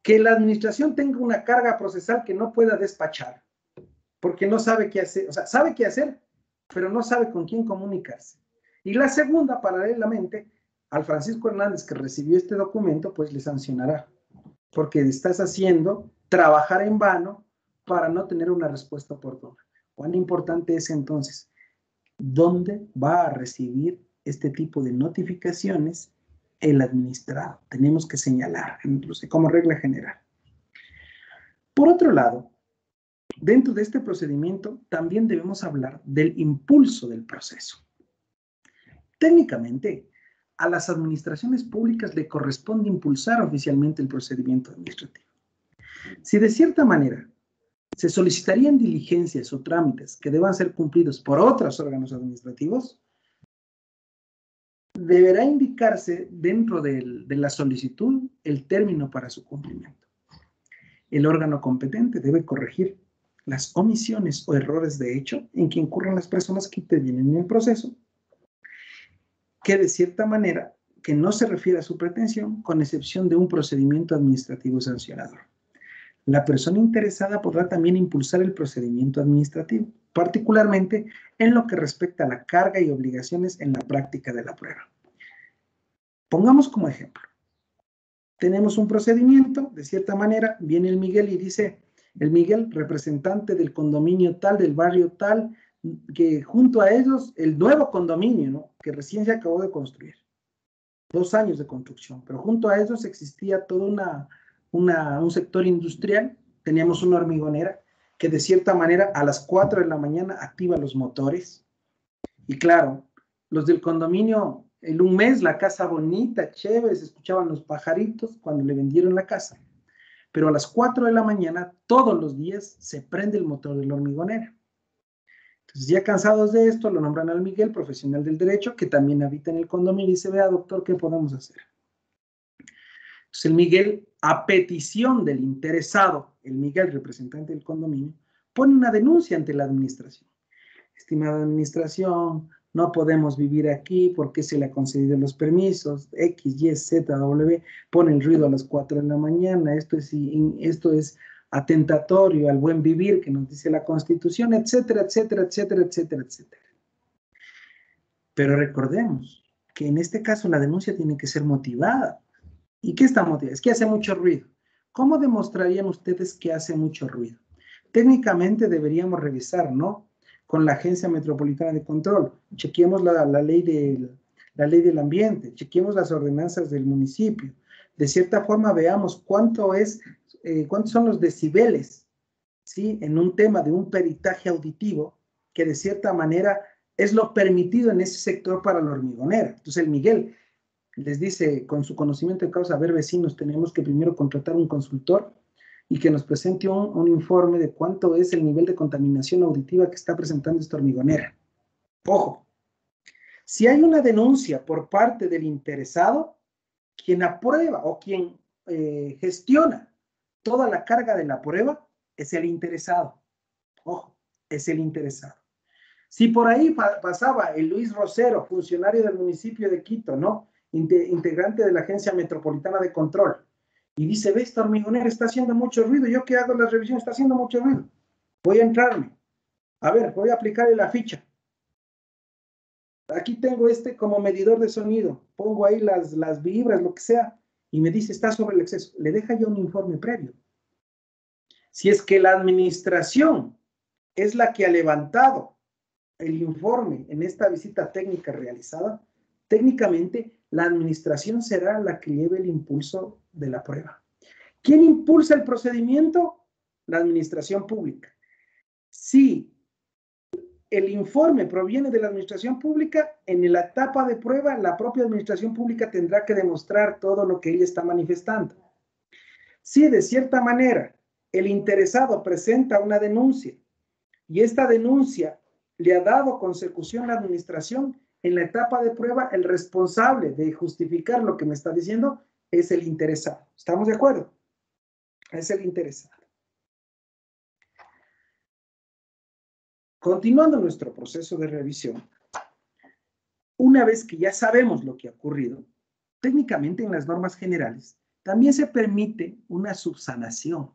A: que la administración tenga una carga procesal que no pueda despachar, porque no sabe qué hacer, o sea, sabe qué hacer, pero no sabe con quién comunicarse. Y la segunda, paralelamente, al Francisco Hernández que recibió este documento, pues le sancionará, porque estás haciendo trabajar en vano para no tener una respuesta oportuna. ¿Cuán importante es entonces? ¿Dónde va a recibir este tipo de notificaciones el administrado? Tenemos que señalar, incluso como regla general. Por otro lado, dentro de este procedimiento también debemos hablar del impulso del proceso. Técnicamente, a las administraciones públicas le corresponde impulsar oficialmente el procedimiento administrativo. Si de cierta manera se solicitarían diligencias o trámites que deban ser cumplidos por otros órganos administrativos, deberá indicarse dentro de la solicitud el término para su cumplimiento. El órgano competente debe corregir las omisiones o errores de hecho en que incurran las personas que intervienen en el proceso, que de cierta manera que no se refiere a su pretensión, con excepción de un procedimiento administrativo sancionador. La persona interesada podrá también impulsar el procedimiento administrativo, particularmente en lo que respecta a la carga y obligaciones en la práctica de la prueba. Pongamos como ejemplo, tenemos un procedimiento, de cierta manera, viene el Miguel y dice, el Miguel, representante del condominio tal, del barrio tal, que junto a ellos, el nuevo condominio, ¿no? Que recién se acabó de construir, 2 años de construcción, pero junto a ellos existía todo un sector industrial, teníamos una hormigonera que de cierta manera a las 4 de la mañana activa los motores, y claro, los del condominio, en un mes la casa bonita, chévere, se escuchaban los pajaritos cuando le vendieron la casa, pero a las 4 de la mañana todos los días se prende el motor de la hormigonera. Entonces, ya cansados de esto, lo nombran al Miguel, profesional del derecho, que también habita en el condominio, y dice, vea, doctor, ¿qué podemos hacer? Entonces, el Miguel, a petición del interesado, el Miguel, representante del condominio, pone una denuncia ante la administración. estimada administración, no podemos vivir aquí porque se le ha concedido los permisos, X, Y, Z, W, pone el ruido a las 4 de la mañana, esto es atentatorio al buen vivir que nos dice la Constitución, etcétera, etcétera, etcétera, etcétera, etcétera. Pero recordemos que en este caso la denuncia tiene que ser motivada. ¿Y qué está motivada? Es que hace mucho ruido. ¿Cómo demostrarían ustedes que hace mucho ruido? Técnicamente deberíamos revisar, ¿no? Con la Agencia Metropolitana de Control. Chequeemos la ley del ambiente, chequeemos las ordenanzas del municipio. De cierta forma veamos cuántos son los decibeles, ¿sí? En un tema de un peritaje auditivo que de cierta manera es lo permitido en ese sector para la hormigonera. Entonces el Miguel les dice, con su conocimiento de causa, a ver, vecinos, tenemos que primero contratar un consultor y que nos presente un informe de cuánto es el nivel de contaminación auditiva que está presentando esta hormigonera. Ojo, si hay una denuncia por parte del interesado, quien aprueba o quien gestiona toda la carga de la prueba es el interesado. Ojo, es el interesado. Si por ahí pasaba el Luis Rosero, funcionario del municipio de Quito, ¿no? Integrante de la Agencia Metropolitana de Control, y dice, ve, esta hormigonera está haciendo mucho ruido, yo que hago las revisiones, está haciendo mucho ruido, voy a entrarme, a ver, voy a aplicarle la ficha, aquí tengo como medidor de sonido, pongo ahí las vibras, lo que sea, y me dice, está sobre el exceso, le deja ya un informe previo. Si es que la administración es la que ha levantado el informe en esta visita técnica realizada, técnicamente la administración será la que lleve el impulso de la prueba. ¿Quién impulsa el procedimiento? La administración pública. Si el informe proviene de la administración pública, en la etapa de prueba, la propia administración pública tendrá que demostrar todo lo que ella está manifestando. Si de cierta manera el interesado presenta una denuncia y esta denuncia le ha dado consecución a la administración, en la etapa de prueba, el responsable de justificar lo que me está diciendo es el interesado. ¿Estamos de acuerdo? Es el interesado. Continuando nuestro proceso de revisión, una vez que ya sabemos lo que ha ocurrido, técnicamente en las normas generales, también se permite una subsanación.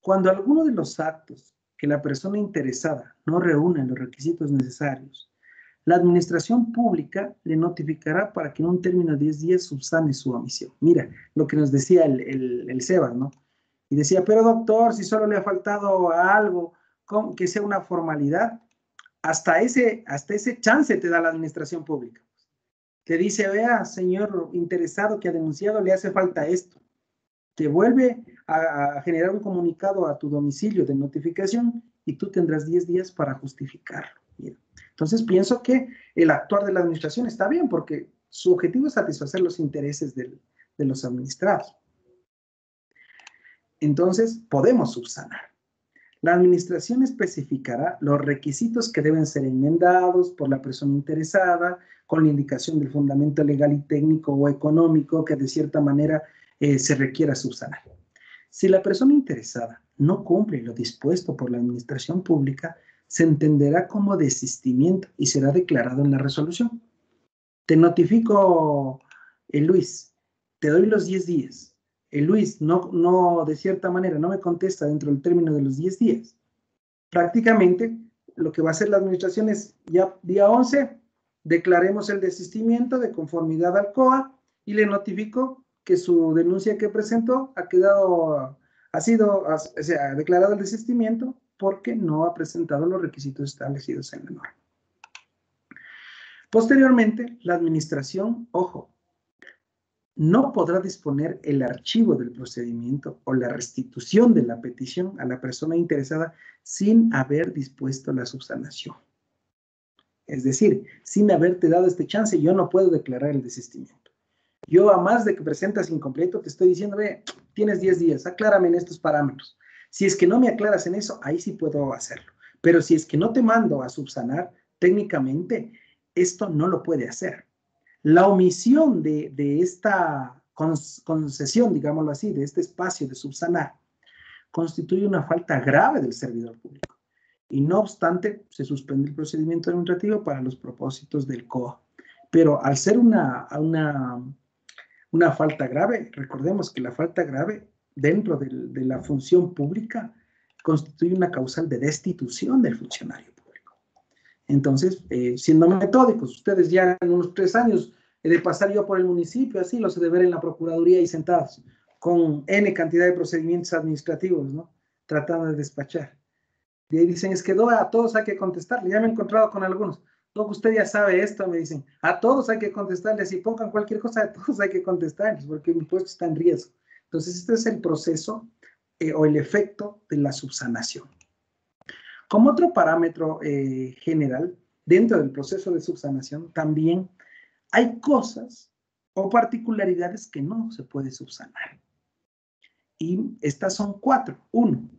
A: Cuando alguno de los actos que la persona interesada no reúne los requisitos necesarios, la administración pública le notificará para que en un término de 10 días subsane su omisión. Mira, lo que nos decía el Sebas, ¿no? Y decía, pero doctor, si solo le ha faltado algo, que sea una formalidad, hasta ese chance te da la administración pública. Te dice, vea, señor interesado que ha denunciado, le hace falta esto. Te vuelve a generar un comunicado a tu domicilio de notificación y tú tendrás 10 días para justificarlo. Mira. Entonces pienso que el actuar de la administración está bien porque su objetivo es satisfacer los intereses de los administrados. Entonces podemos subsanar. La administración especificará los requisitos que deben ser enmendados por la persona interesada con la indicación del fundamento legal y técnico o económico que de cierta manera se requiera subsanar. Si la persona interesada no cumple lo dispuesto por la administración pública, se entenderá como desistimiento y será declarado en la resolución. Te notifico, Luis, te doy los 10 días. Luis no, de cierta manera, no me contesta dentro del término de los 10 días. Prácticamente, lo que va a hacer la administración es, ya día 11, declaremos el desistimiento de conformidad al COA y le notifico que su denuncia que presentó se ha declarado el desistimiento porque no ha presentado los requisitos establecidos en la norma. Posteriormente, la administración, ojo, no podrá disponer el archivo del procedimiento o la restitución de la petición a la persona interesada sin haber dispuesto la subsanación. Es decir, sin haberte dado este chance, yo no puedo declarar el desistimiento. Yo, a más de que presentas incompleto, te estoy diciendo, ve, tienes 10 días, aclárame en estos parámetros. Si es que no me aclaras en eso, ahí sí puedo hacerlo. Pero si es que no te mando a subsanar, técnicamente, esto no lo puede hacer. La omisión de esta concesión, digámoslo así, de este espacio de subsanar, constituye una falta grave del servidor público. y no obstante se suspende el procedimiento administrativo para los propósitos del COA. Pero al ser una falta grave, recordemos que la falta grave dentro de la función pública constituye una causal de destitución del funcionario público. Entonces, siendo metódicos, ustedes ya en unos 3 años de pasar yo por el municipio, así los he de ver en la Procuraduría y sentados, con N cantidad de procedimientos administrativos, ¿no? Tratando de despachar. Y ahí dicen, es que a todos hay que contestarle. Ya me he encontrado con algunos. Doc, usted ya sabe esto, me dicen. A todos hay que contestarles. Si pongan cualquier cosa, a todos hay que contestarles, porque mi puesto está en riesgo. Entonces, este es el proceso o el efecto de la subsanación. Como otro parámetro general, dentro del proceso de subsanación, también hay cosas o particularidades que no se puede subsanar. Y estas son 4. 1.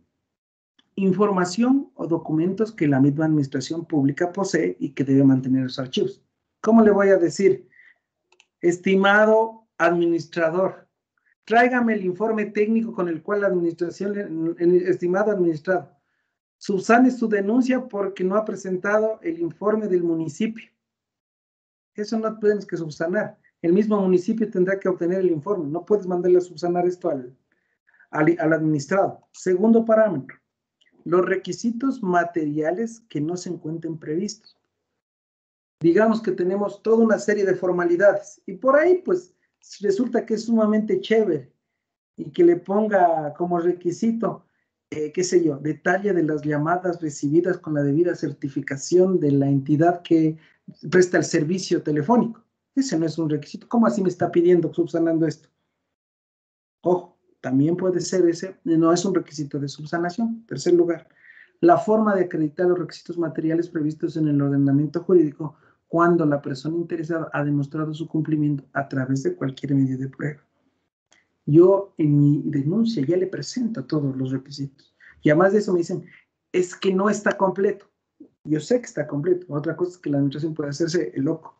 A: Información o documentos que la misma administración pública posee y que debe mantener los archivos. ¿Cómo le voy a decir? Estimado administrador, tráigame el informe técnico con el cual la administración, estimado administrador, subsane su denuncia porque no ha presentado el informe del municipio. Eso no tienes que subsanar. El mismo municipio tendrá que obtener el informe. No puedes mandarle a subsanar esto al administrado. Segundo parámetro. Los requisitos materiales que no se encuentren previstos. Digamos que tenemos toda una serie de formalidades y por ahí pues resulta que es sumamente chévere y que le ponga como requisito, qué sé yo, detalle de las llamadas recibidas con la debida certificación de la entidad que presta el servicio telefónico. Ese no es un requisito. ¿Cómo así me está pidiendo, subsanando esto? Ojo. También puede ser ese, no es un requisito de subsanación. Tercer lugar, la forma de acreditar los requisitos materiales previstos en el ordenamiento jurídico cuando la persona interesada ha demostrado su cumplimiento a través de cualquier medio de prueba. Yo en mi denuncia ya le presento todos los requisitos. Y además de eso me dicen, es que no está completo. Yo sé que está completo. Otra cosa es que la administración puede hacerse el loco.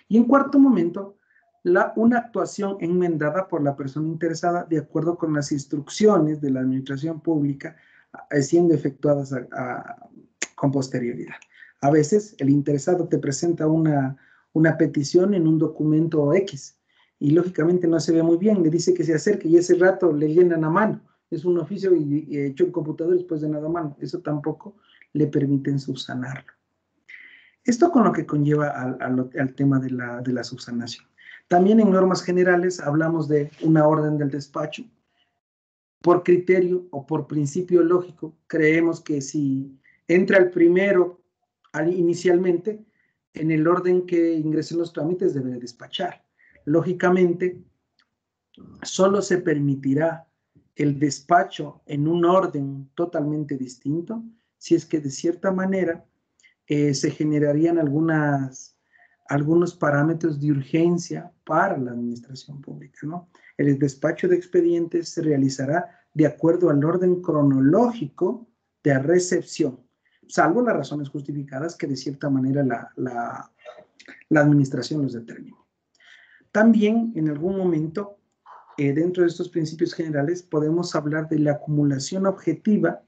A: Y en cuarto momento, una actuación enmendada por la persona interesada de acuerdo con las instrucciones de la administración pública siendo efectuadas con posterioridad. A veces el interesado te presenta una petición en un documento X y lógicamente no se ve muy bien, le dice que se acerque y ese rato le llenan a mano. Es un oficio y hecho en computador después de nada a mano. Eso tampoco le permiten subsanarlo. Esto con lo que conlleva al tema de la subsanación. También en normas generales hablamos de una orden del despacho. Por criterio o por principio lógico, creemos que si entra el primero inicialmente, en el orden que ingresen los trámites debe despachar. Lógicamente, solo se permitirá el despacho en un orden totalmente distinto si es que de cierta manera se generarían algunos parámetros de urgencia para la administración pública, ¿no? El despacho de expedientes se realizará de acuerdo al orden cronológico de recepción, salvo las razones justificadas que de cierta manera la administración los determine. También en algún momento, dentro de estos principios generales, podemos hablar de la acumulación objetiva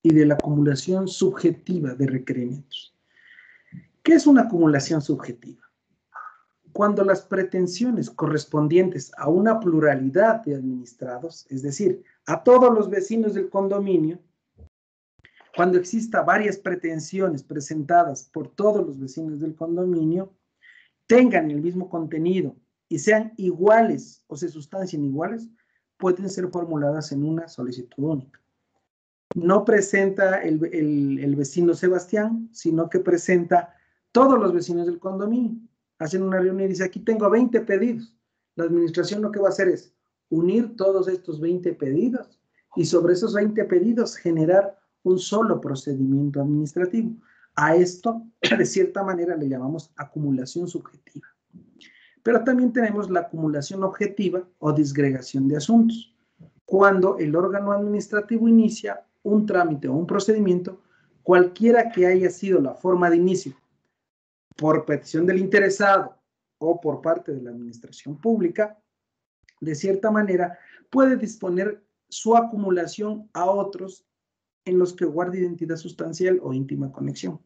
A: y de la acumulación subjetiva de requerimientos. ¿Qué es una acumulación subjetiva? Cuando las pretensiones correspondientes a una pluralidad de administrados, es decir, a todos los vecinos del condominio, cuando exista varias pretensiones presentadas por todos los vecinos del condominio, tengan el mismo contenido y sean iguales o se sustancien iguales, pueden ser formuladas en una solicitud única. No presenta el vecino Sebastián, sino que presenta todos los vecinos del condominio. Hacen una reunión y dice, aquí tengo 20 pedidos. La administración lo que va a hacer es unir todos estos 20 pedidos y sobre esos 20 pedidos generar un solo procedimiento administrativo. A esto, de cierta manera, le llamamos acumulación subjetiva. Pero también tenemos la acumulación objetiva o disgregación de asuntos. Cuando el órgano administrativo inicia un trámite o un procedimiento, cualquiera que haya sido la forma de inicio, por petición del interesado o por parte de la administración pública, de cierta manera puede disponer su acumulación a otros en los que guarda identidad sustancial o íntima conexión.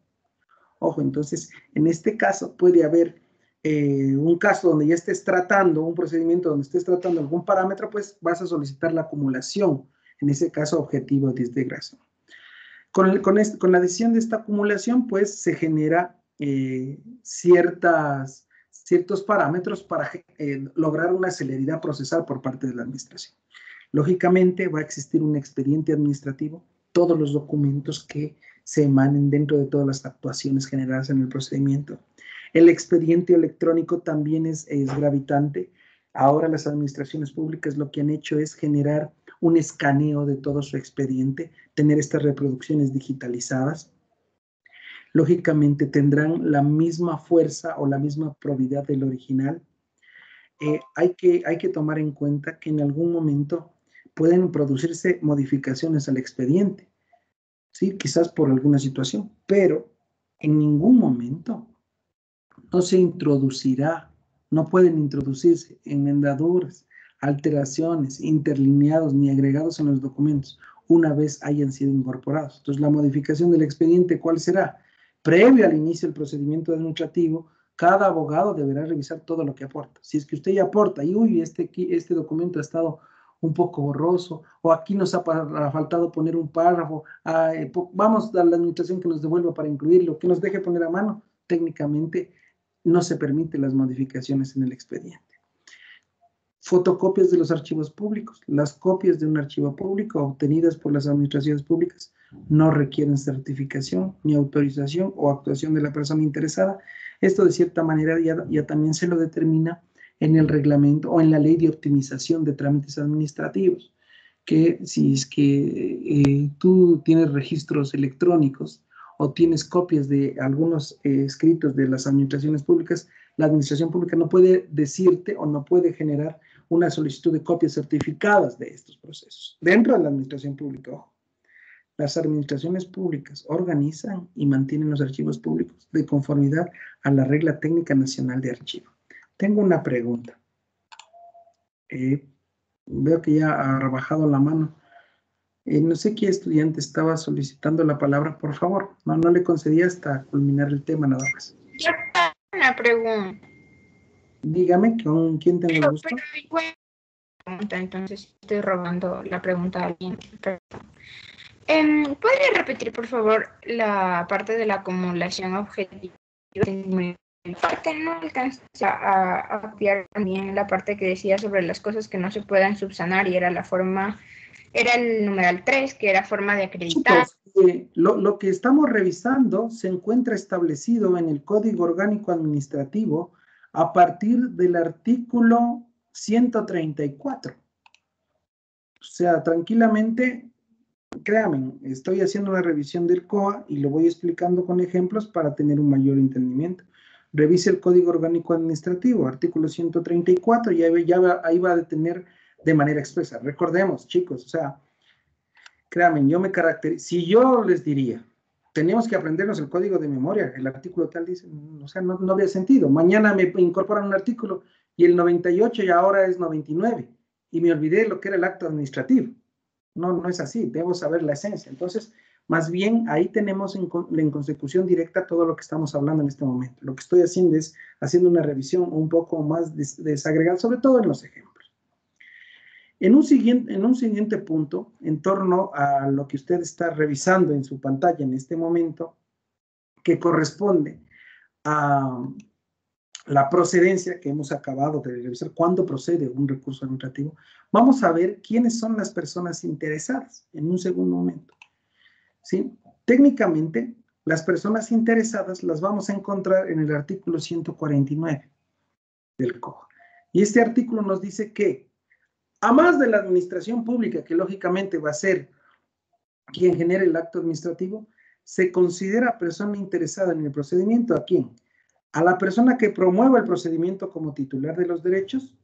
A: Ojo, entonces, en este caso puede haber un caso donde ya estés tratando, un procedimiento donde estés tratando algún parámetro, pues vas a solicitar la acumulación, en ese caso objetivo de integración. Con la decisión de esta acumulación, pues se genera ciertos parámetros para lograr una celeridad procesal por parte de la administración. Lógicamente va a existir un expediente administrativo, todos los documentos que se emanen dentro de todas las actuaciones generadas en el procedimiento. El expediente electrónico también es gravitante. Ahora las administraciones públicas lo que han hecho es generar un escaneo de todo su expediente, tener estas reproducciones digitalizadas. Lógicamente tendrán la misma fuerza o la misma probidad del original. Hay que tomar en cuenta que en algún momento pueden producirse modificaciones al expediente, ¿sí? Quizás por alguna situación, pero en ningún momento no se introducirá, no pueden introducirse enmendaduras, alteraciones, interlineados ni agregados en los documentos una vez hayan sido incorporados. Entonces, la modificación del expediente, ¿cuál será? Previo al inicio del procedimiento administrativo, cada abogado deberá revisar todo lo que aporta. Si es que usted ya aporta y, uy, este documento ha estado un poco borroso, o aquí nos ha faltado poner un párrafo, vamos a la administración que nos devuelva para incluirlo, que nos deje poner a mano, técnicamente no se permiten las modificaciones en el expediente. Fotocopias de los archivos públicos. Las copias de un archivo público obtenidas por las administraciones públicas no requieren certificación ni autorización o actuación de la persona interesada. Esto de cierta manera ya también se lo determina en el reglamento o en la ley de optimización de trámites administrativos, que si es que tú tienes registros electrónicos o tienes copias de algunos escritos de las administraciones públicas, la administración pública no puede decirte o no puede generar una solicitud de copias certificadas de estos procesos. Dentro de la administración pública, ojo, las administraciones públicas organizan y mantienen los archivos públicos de conformidad a la Regla Técnica Nacional de Archivo. Tengo una pregunta. Veo que ya ha rebajado la mano. No sé qué estudiante estaba solicitando la palabra, por favor. No le concedí hasta culminar el tema nada más.
F: Yo tengo una pregunta.
A: Dígame, ¿con quién tengo el gusto?
F: Pero igual pregunta, entonces estoy robando la pregunta a alguien. ¿Podría repetir, por favor, la parte de la acumulación objetiva? Parte no alcancé a copiar también la parte que decía sobre las cosas que no se puedan subsanar y era la forma, era el numeral 3, que era forma de acreditar.
A: Chicos, lo que estamos revisando se encuentra establecido en el Código Orgánico Administrativo a partir del artículo 134. O sea, tranquilamente, créanme, estoy haciendo una revisión del COA y lo voy explicando con ejemplos para tener un mayor entendimiento. Revise el Código Orgánico Administrativo, artículo 134, y ahí va a detener de manera expresa. Recordemos, chicos, o sea, créanme, yo me caracterizo, si yo les diría, tenemos que aprendernos el código de memoria, el artículo tal dice, o sea, no había sentido. Mañana me incorporan un artículo y el 98 y ahora es 99, y me olvidé lo que era el acto administrativo. No es así, debo saber la esencia. Entonces, más bien, ahí tenemos en consecución directa todo lo que estamos hablando en este momento. Lo que estoy haciendo es haciendo una revisión un poco más desagregada, sobre todo en los ejemplos. En un siguiente punto, en torno a lo que usted está revisando en su pantalla en este momento, que corresponde a la procedencia que hemos acabado de revisar, cuándo procede un recurso administrativo, vamos a ver quiénes son las personas interesadas en un segundo momento. ¿Sí? Técnicamente, las personas interesadas las vamos a encontrar en el artículo 149 del COA. Y este artículo nos dice que, a más de la administración pública, que lógicamente va a ser quien genere el acto administrativo, se considera persona interesada en el procedimiento ¿a quién? A la persona que promueva el procedimiento como titular de los derechos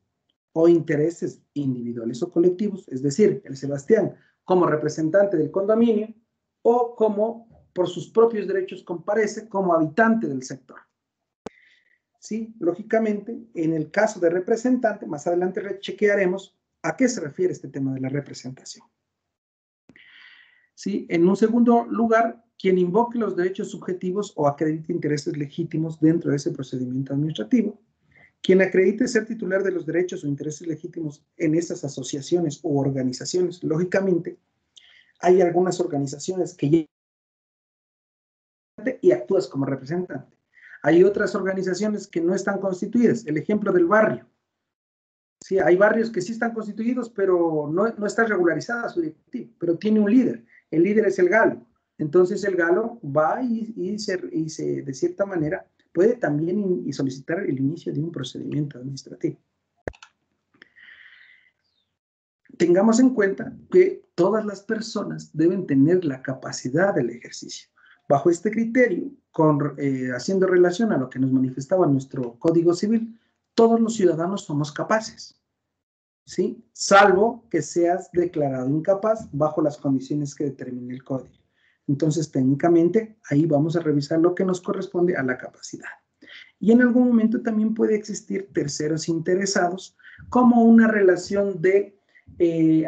A: o intereses individuales o colectivos, es decir, el Sebastián como representante del condominio o como por sus propios derechos comparece como habitante del sector. Sí, lógicamente, en el caso de representante, más adelante chequearemos a qué se refiere este tema de la representación. ¿sí? En un segundo lugar, quien invoque los derechos subjetivos o acredite intereses legítimos dentro de ese procedimiento administrativo. Quien acredite ser titular de los derechos o intereses legítimos en esas asociaciones u organizaciones, lógicamente, hay algunas organizaciones que ya y actúas como representante. Hay otras organizaciones que no están constituidas. El ejemplo del barrio. Sí, hay barrios que sí están constituidos, pero no está regularizada su directivo, pero tiene un líder. El líder es el galo. Entonces el galo va y de cierta manera, puede también solicitar el inicio de un procedimiento administrativo. Tengamos en cuenta que todas las personas deben tener la capacidad del ejercicio. Bajo este criterio, haciendo relación a lo que nos manifestaba nuestro Código Civil, todos los ciudadanos somos capaces, ¿sí? Salvo que seas declarado incapaz bajo las condiciones que determine el Código. Entonces, técnicamente, ahí vamos a revisar lo que nos corresponde a la capacidad. Y en algún momento también puede existir terceros interesados como una relación de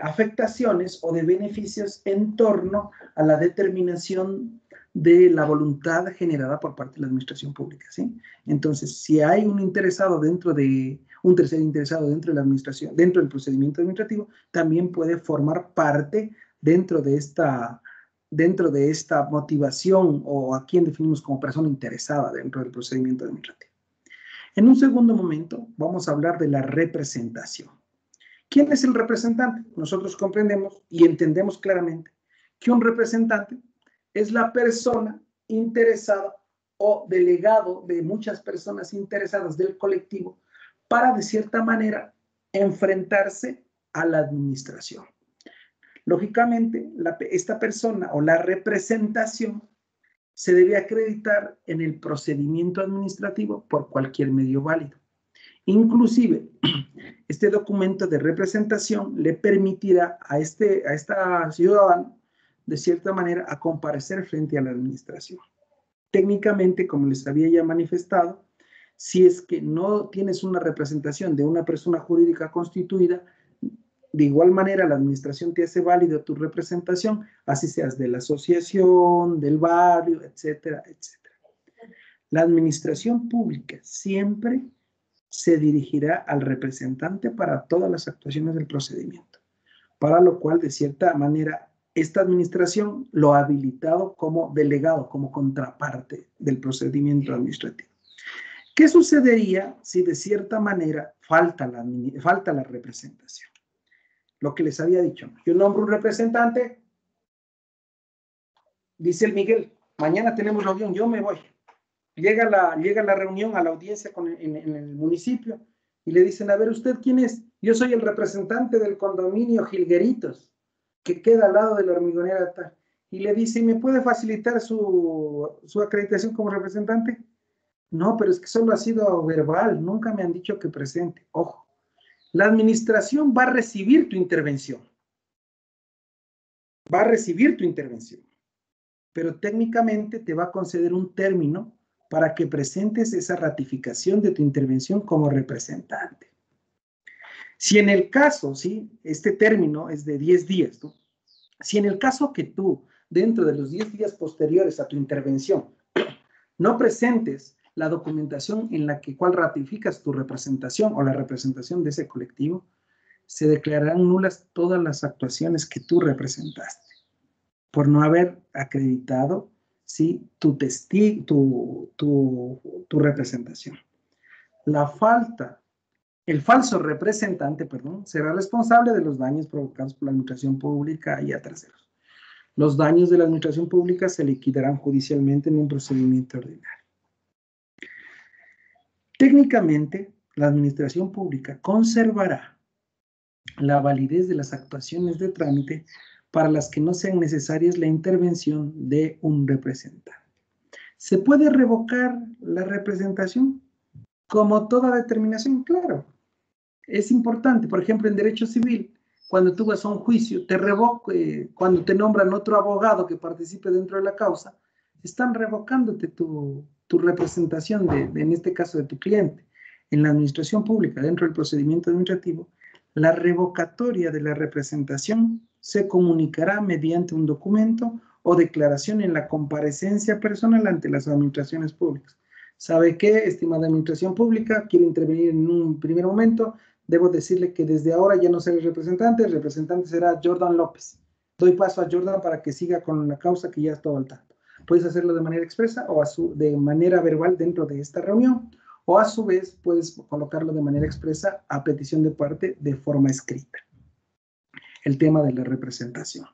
A: afectaciones o de beneficios en torno a la determinación de la voluntad generada por parte de la administración pública, ¿sí? Entonces, si hay un interesado un tercer interesado dentro de la administración, dentro del procedimiento administrativo, también puede formar parte dentro de esta motivación o a quien definimos como persona interesada dentro del procedimiento administrativo. En un segundo momento, vamos a hablar de la representación. ¿Quién es el representante? Nosotros comprendemos y entendemos claramente que un representante es la persona interesada o delegado de muchas personas interesadas del colectivo para, de cierta manera, enfrentarse a la administración. Lógicamente, esta persona o la representación se debe acreditar en el procedimiento administrativo por cualquier medio válido. Inclusive, este documento de representación le permitirá a esta ciudadano, de cierta manera, a comparecer frente a la administración. Técnicamente, como les había ya manifestado, si es que no tienes una representación de una persona jurídica constituida, de igual manera la administración te hace válida tu representación, así seas de la asociación, del barrio, etcétera, etcétera. La administración pública siempre se dirigirá al representante para todas las actuaciones del procedimiento, para lo cual, de cierta manera, esta administración lo ha habilitado como delegado, como contraparte del procedimiento administrativo. ¿Qué sucedería si de cierta manera falta la representación? Lo que les había dicho, yo nombro un representante, dice el Miguel, mañana tenemos reunión, yo me voy. Llega la reunión, a la audiencia en el municipio y le dicen, a ver, ¿usted quién es? Yo soy el representante del condominio Jilgueritos, que queda al lado de la hormigonera tal. Y le dice, ¿me puede facilitar su acreditación como representante? No, pero es que solo ha sido verbal, nunca me han dicho que presente. Ojo, la administración va a recibir tu intervención. Va a recibir tu intervención. Pero técnicamente te va a conceder un término para que presentes esa ratificación de tu intervención como representante. Si en el caso, ¿sí? Este término es de 10 días, ¿no? Si en el caso que tú, dentro de los 10 días posteriores a tu intervención, no presentes la documentación en la cual ratificas tu representación o la representación de ese colectivo, se declararán nulas todas las actuaciones que tú representaste por no haber acreditado, ¿sí? tu representación. El falso representante, será responsable de los daños provocados por la administración pública y a terceros. Los daños de la administración pública se liquidarán judicialmente en un procedimiento ordinario. Técnicamente, la administración pública conservará la validez de las actuaciones de trámite para las que no sean necesarias la intervención de un representante. ¿Se puede revocar la representación? Como toda determinación, claro. Es importante, por ejemplo, en derecho civil, cuando tú vas a un juicio, cuando te nombran otro abogado que participe dentro de la causa, están revocándote tu representación, en este caso de tu cliente. En la administración pública, dentro del procedimiento administrativo, la revocatoria de la representación se comunicará mediante un documento o declaración en la comparecencia personal ante las administraciones públicas. ¿Sabe qué, estimada administración pública? Quiero intervenir en un primer momento. Debo decirle que desde ahora ya no seré el representante será Jordan López. Doy paso a Jordan para que siga con la causa que ya estoy al tanto. Puedes hacerlo de manera expresa o de manera verbal dentro de esta reunión, o a su vez puedes colocarlo de manera expresa a petición de parte de forma escrita. El tema de la representación.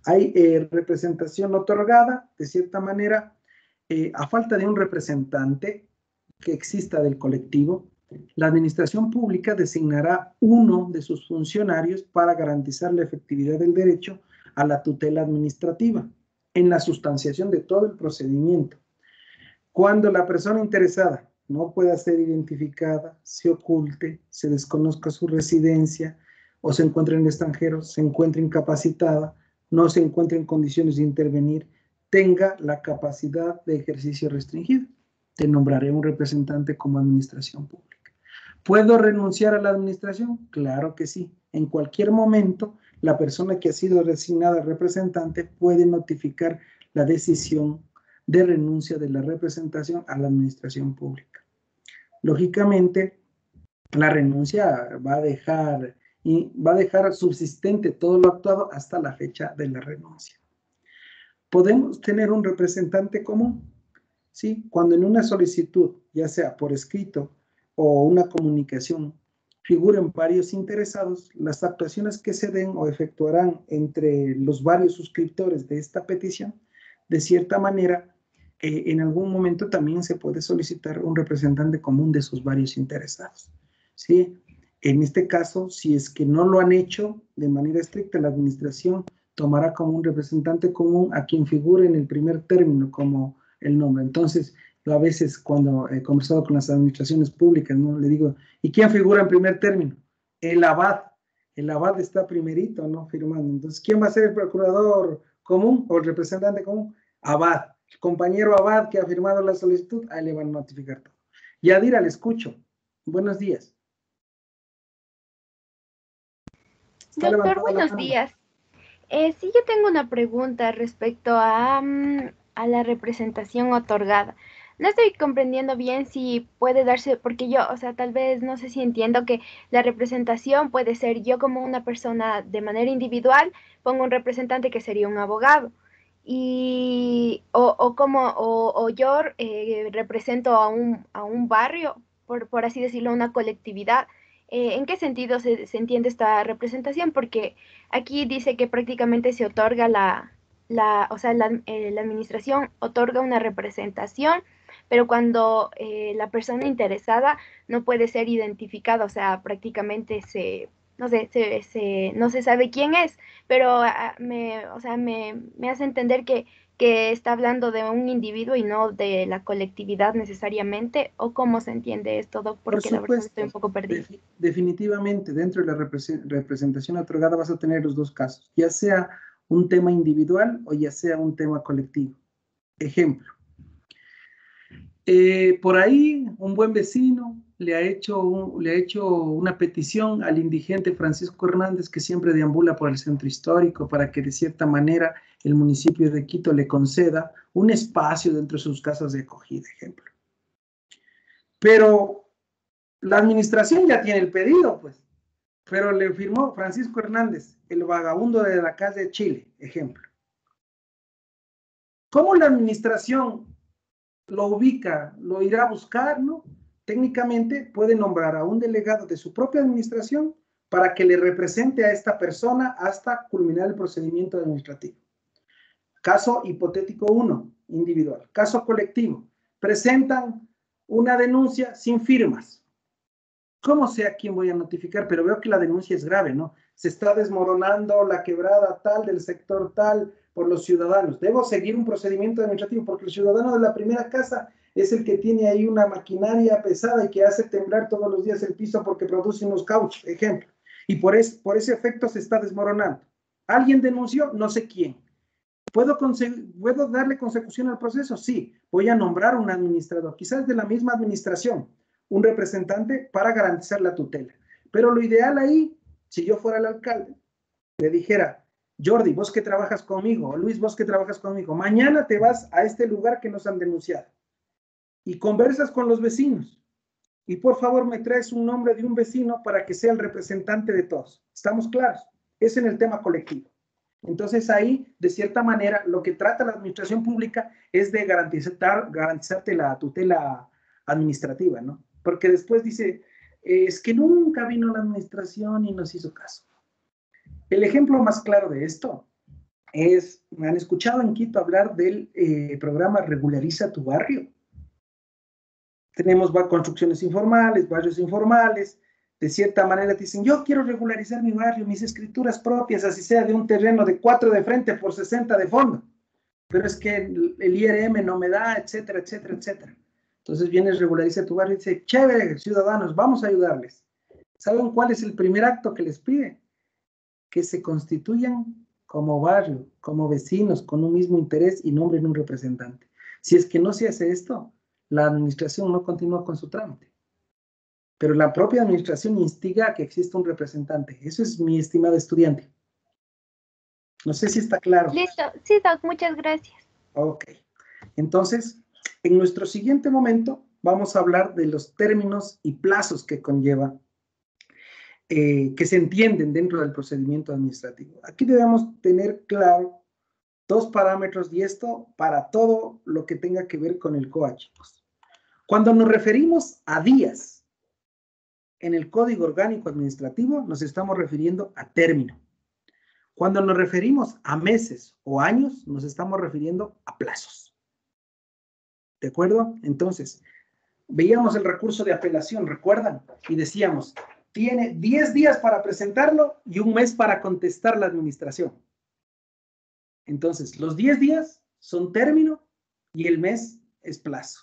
A: Hay representación otorgada, de cierta manera, a falta de un representante que exista del colectivo, la administración pública designará uno de sus funcionarios para garantizar la efectividad del derecho a la tutela administrativa en la sustanciación de todo el procedimiento. Cuando la persona interesada no pueda ser identificada, se oculte, se desconozca su residencia o se encuentre en el extranjero, se encuentre incapacitada, no se encuentre en condiciones de intervenir, tenga la capacidad de ejercicio restringido. Te nombraré un representante como administración pública. ¿Puedo renunciar a la administración? Claro que sí. En cualquier momento, la persona que ha sido designada representante puede notificar la decisión de renuncia de la representación a la administración pública. Lógicamente, la renuncia va a dejar subsistente todo lo actuado hasta la fecha de la renuncia. ¿Podemos tener un representante común? Sí, cuando en una solicitud, ya sea por escrito o una comunicación, figuren varios interesados, las actuaciones que se den o efectuarán entre los varios suscriptores de esta petición, de cierta manera, en algún momento también se puede solicitar un representante común de esos varios interesados. ¿Sí? En este caso, si es que no lo han hecho de manera estricta, la administración tomará como un representante común a quien figure en el primer término como el nombre. Entonces, yo a veces cuando he conversado con las administraciones públicas, ¿no? Le digo, ¿y quién figura en primer término? El abad. El abad está primerito, ¿no? Firmando. Entonces, ¿quién va a ser el procurador común o el representante común? Abad. El compañero abad que ha firmado la solicitud, ahí le van a notificar todo. Yadira, le escucho. Buenos días.
F: Doctor, buenos días. Sí, yo tengo una pregunta respecto a la representación otorgada. No estoy comprendiendo bien si puede darse, porque yo, o sea, tal vez no sé si entiendo que la representación puede ser yo como una persona de manera individual, pongo un representante que sería un abogado, y, o yo represento a un barrio, por así decirlo, una colectividad. ¿En qué sentido se entiende esta representación? Porque aquí dice que prácticamente se otorga la administración otorga una representación, pero cuando la persona interesada no puede ser identificada, o sea, prácticamente no se sabe quién es, pero me hace entender que está hablando de un individuo y no de la colectividad necesariamente, o cómo se entiende esto, Doc, porque la verdad estoy un poco perdida.
A: Definitivamente, dentro de la representación otorgada vas a tener los dos casos, ya sea un tema individual o ya sea un tema colectivo. Ejemplo, por ahí un buen vecino le ha hecho una petición al indigente Francisco Hernández, que siempre deambula por el centro histórico, para que de cierta manera el municipio de Quito le conceda un espacio dentro de sus casas de acogida, ejemplo. Pero la administración ya tiene el pedido, pues, pero le firmó Francisco Hernández, el vagabundo de la calle Chile, ejemplo. ¿Cómo la administración lo ubica, lo irá a buscar, no? Técnicamente puede nombrar a un delegado de su propia administración para que le represente a esta persona hasta culminar el procedimiento administrativo. Caso hipotético 1, individual. Caso colectivo, presentan una denuncia sin firmas. ¿Cómo sé a quién voy a notificar? Pero veo que la denuncia es grave, ¿no? Se está desmoronando la quebrada tal del sector tal por los ciudadanos. Debo seguir un procedimiento administrativo porque el ciudadano de la primera casa es el que tiene ahí una maquinaria pesada y que hace temblar todos los días el piso porque produce unos cauchos, ejemplo. Y por ese efecto se está desmoronando. ¿Alguien denunció? No sé quién. ¿Puedo darle consecución al proceso? Sí. Voy a nombrar un administrador, quizás de la misma administración, un representante para garantizar la tutela. Pero lo ideal ahí, si yo fuera el alcalde, le dijera, Jordi, vos que trabajas conmigo, Luis, vos que trabajas conmigo, mañana te vas a este lugar que nos han denunciado y conversas con los vecinos. Y por favor me traes un nombre de un vecino para que sea el representante de todos. ¿Estamos claros? Es en el tema colectivo. Entonces ahí, de cierta manera, lo que trata la administración pública es de garantizarte la tutela administrativa, ¿no? Porque después dice, es que nunca vino la administración y nos hizo caso. El ejemplo más claro de esto es, me han escuchado en Quito hablar del programa Regulariza tu Barrio. Tenemos construcciones informales, barrios informales, de cierta manera te dicen, yo quiero regularizar mi barrio, mis escrituras propias, así sea de un terreno de 4 de frente por 60 de fondo, pero es que el IRM no me da, etcétera, etcétera, etcétera. Entonces vienes, regulariza tu barrio y dice, chévere, ciudadanos, vamos a ayudarles. ¿Saben cuál es el primer acto que les pide? Que se constituyan como barrio, como vecinos, con un mismo interés y nombren un representante. Si es que no se hace esto, la administración no continúa con su trámite. Pero la propia administración instiga a que exista un representante. Eso es mi estimado estudiante. No sé si está claro.
F: Listo, sí, Doc, muchas gracias.
A: Ok. Entonces, en nuestro siguiente momento vamos a hablar de los términos y plazos que conlleva, que se entienden dentro del procedimiento administrativo. Aquí debemos tener claro 2 parámetros y esto para todo lo que tenga que ver con el COA, chicos. Cuando nos referimos a días en el Código Orgánico Administrativo, nos estamos refiriendo a término. Cuando nos referimos a meses o años, nos estamos refiriendo a plazos. ¿De acuerdo? Entonces, veíamos el recurso de apelación, ¿recuerdan? Y decíamos, tiene 10 días para presentarlo y 1 mes para contestar la administración. Entonces, los 10 días son término y el mes es plazo.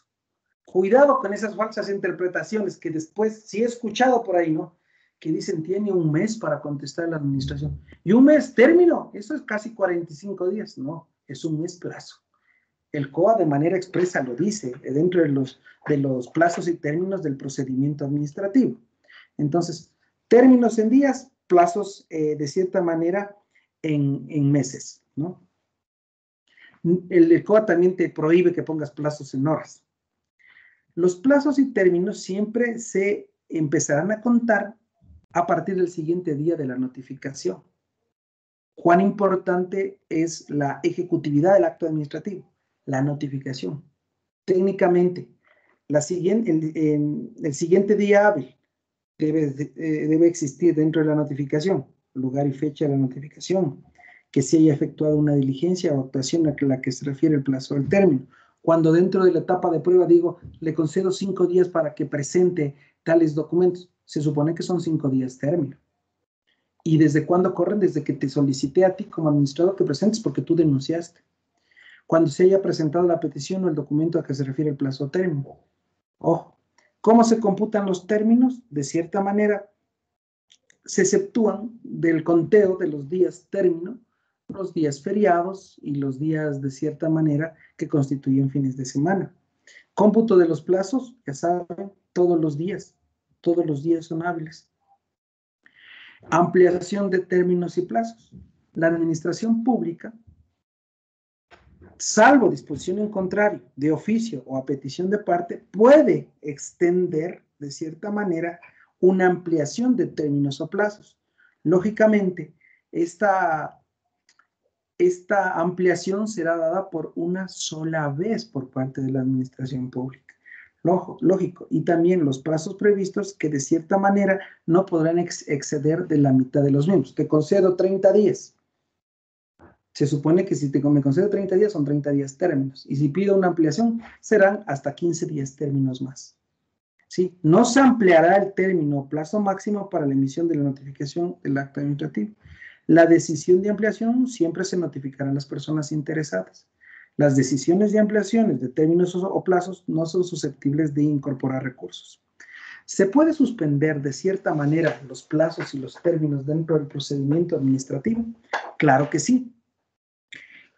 A: Cuidado con esas falsas interpretaciones que después, sí he escuchado por ahí, ¿no? Que dicen, tiene 1 mes para contestar la administración. Y 1 mes término, eso es casi 45 días. No, es 1 mes plazo. El COA de manera expresa lo dice dentro de los plazos y términos del procedimiento administrativo. Entonces, términos en días, plazos de cierta manera en meses, ¿no? El COA también te prohíbe que pongas plazos en horas. Los plazos y términos siempre se empezarán a contar a partir del siguiente día de la notificación. ¿Cuán importante es la ejecutividad del acto administrativo? La notificación. Técnicamente, el siguiente día hábil debe existir dentro de la notificación, lugar y fecha de la notificación, que se haya efectuado una diligencia o actuación a la que se refiere el plazo del término. Cuando dentro de la etapa de prueba digo, le concedo 5 días para que presente tales documentos, se supone que son 5 días término. ¿Y desde cuándo corren? Desde que te solicité a ti como administrador que presentes porque tú denunciaste. Cuando se haya presentado la petición o el documento a que se refiere el plazo término. Ojo, ¿cómo se computan los términos? De cierta manera, se exceptúan del conteo de los días término, los días feriados y los días de cierta manera que constituyen fines de semana. Cómputo de los plazos, ya saben, todos los días son hábiles. Ampliación de términos y plazos. La administración pública, salvo disposición en contrario, de oficio o a petición de parte, puede extender de cierta manera una ampliación de términos o plazos. Lógicamente, esta ampliación será dada por una sola vez por parte de la administración pública. Lógico. Y también los plazos previstos que de cierta manera no podrán exceder de la mitad de los mismos. Te concedo 30 días. Se supone que si me concedo 30 días son 30 días términos. Y si pido una ampliación serán hasta 15 días términos más. ¿Sí? No se ampliará el término o plazo máximo para la emisión de la notificación del acto administrativo. La decisión de ampliación siempre se notificará a las personas interesadas. Las decisiones de ampliaciones de términos o plazos no son susceptibles de incorporar recursos. ¿Se puede suspender de cierta manera los plazos y los términos dentro del procedimiento administrativo? Claro que sí.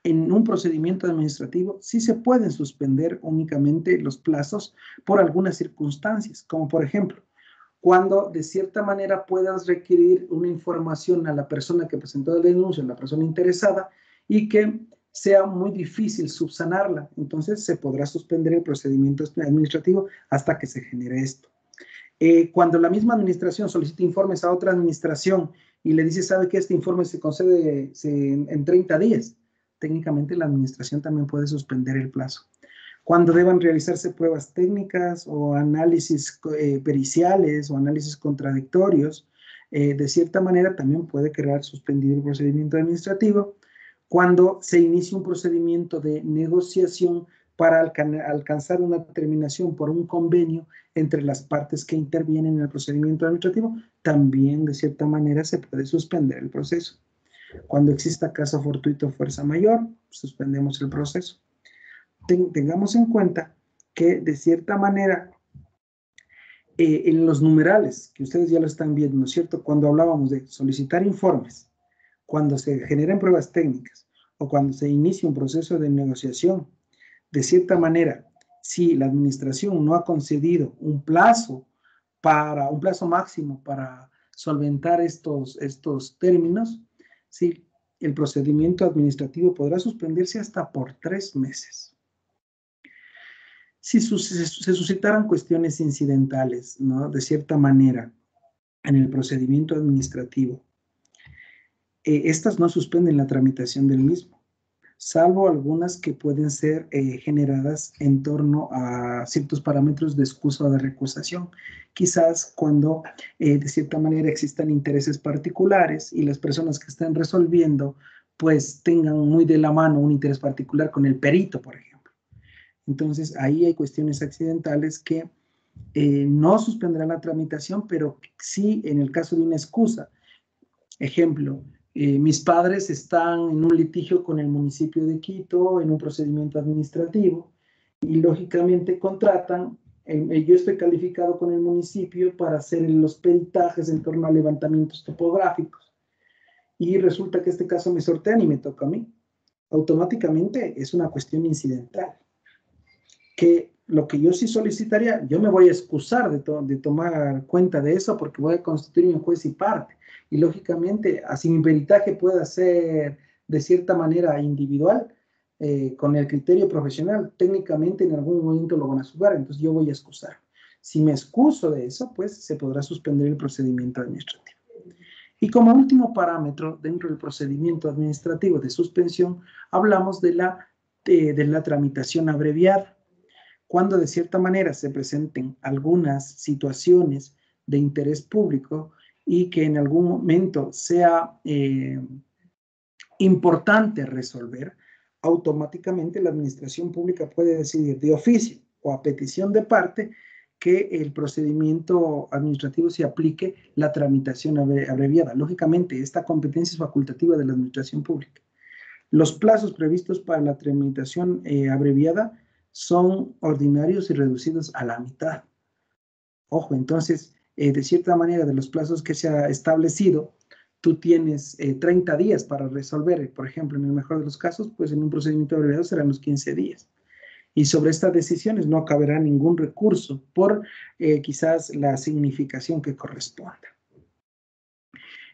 A: En un procedimiento administrativo sí se pueden suspender únicamente los plazos por algunas circunstancias, como por ejemplo, cuando de cierta manera puedas requerir una información a la persona que presentó la denuncia, a la persona interesada, y que sea muy difícil subsanarla. Entonces se podrá suspender el procedimiento administrativo hasta que se genere esto. Cuando la misma administración solicita informes a otra administración y le dice, sabe que este informe se concede en 30 días, técnicamente la administración también puede suspender el plazo. Cuando deban realizarse pruebas técnicas o análisis periciales o análisis contradictorios, de cierta manera también puede quedar suspendido el procedimiento administrativo. Cuando se inicia un procedimiento de negociación para alcanzar una terminación por un convenio entre las partes que intervienen en el procedimiento administrativo, también de cierta manera se puede suspender el proceso. Cuando exista caso fortuito o fuerza mayor, suspendemos el proceso. Tengamos en cuenta que de cierta manera en los numerales, que ustedes ya lo están viendo, ¿no es cierto? Cuando hablábamos de solicitar informes, cuando se generen pruebas técnicas o cuando se inicia un proceso de negociación, de cierta manera, si la administración no ha concedido un plazo máximo para solventar estos términos, sí, el procedimiento administrativo podrá suspenderse hasta por 3 meses. Si se suscitaran cuestiones incidentales, ¿no? De cierta manera, en el procedimiento administrativo, estas no suspenden la tramitación del mismo, salvo algunas que pueden ser generadas en torno a ciertos parámetros de excusa o de recusación. Quizás cuando de cierta manera existan intereses particulares y las personas que están resolviendo pues tengan muy de la mano un interés particular con el perito, por ejemplo. Entonces, ahí hay cuestiones accidentales que no suspenderán la tramitación, pero sí en el caso de una excusa. Ejemplo, mis padres están en un litigio con el municipio de Quito, en un procedimiento administrativo, y lógicamente contratan, yo estoy calificado con el municipio para hacer los peritajes en torno a levantamientos topográficos, y resulta que este caso me sortean y me toca a mí. Automáticamente es una cuestión incidental. Que lo que yo sí solicitaría, yo me voy a excusar de tomar cuenta de eso porque voy a constituirme juez y parte. Y lógicamente, así mi peritaje pueda ser de cierta manera individual, con el criterio profesional, técnicamente en algún momento lo van a juzgar, entonces yo voy a excusar. Si me excuso de eso, pues se podrá suspender el procedimiento administrativo. Y como último parámetro, dentro del procedimiento administrativo de suspensión, hablamos de la tramitación abreviada. Cuando de cierta manera se presenten algunas situaciones de interés público y que en algún momento sea importante resolver, automáticamente la administración pública puede decidir de oficio o a petición de parte que el procedimiento administrativo se aplique la tramitación abreviada. Lógicamente, esta competencia es facultativa de la administración pública. Los plazos previstos para la tramitación abreviada son ordinarios y reducidos a la mitad. Ojo, entonces, de cierta manera, de los plazos que se ha establecido, tú tienes 30 días para resolver, por ejemplo, en el mejor de los casos, pues en un procedimiento abreviado serán los 15 días. Y sobre estas decisiones no caberá ningún recurso por quizás la significación que corresponda.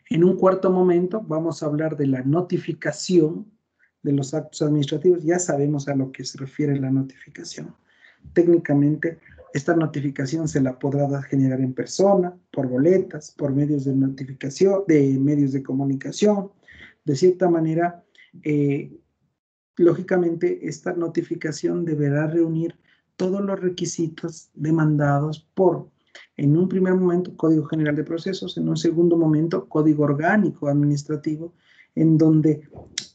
A: En un cuarto momento vamos a hablar de la notificación de los actos administrativos. Ya sabemos a lo que se refiere la notificación. Técnicamente, esta notificación se la podrá generar en persona, por boletas, por medios de notificación, de medios de comunicación. De cierta manera, lógicamente, esta notificación deberá reunir todos los requisitos demandados por, en un primer momento, Código General de Procesos, en un segundo momento, Código Orgánico Administrativo, en donde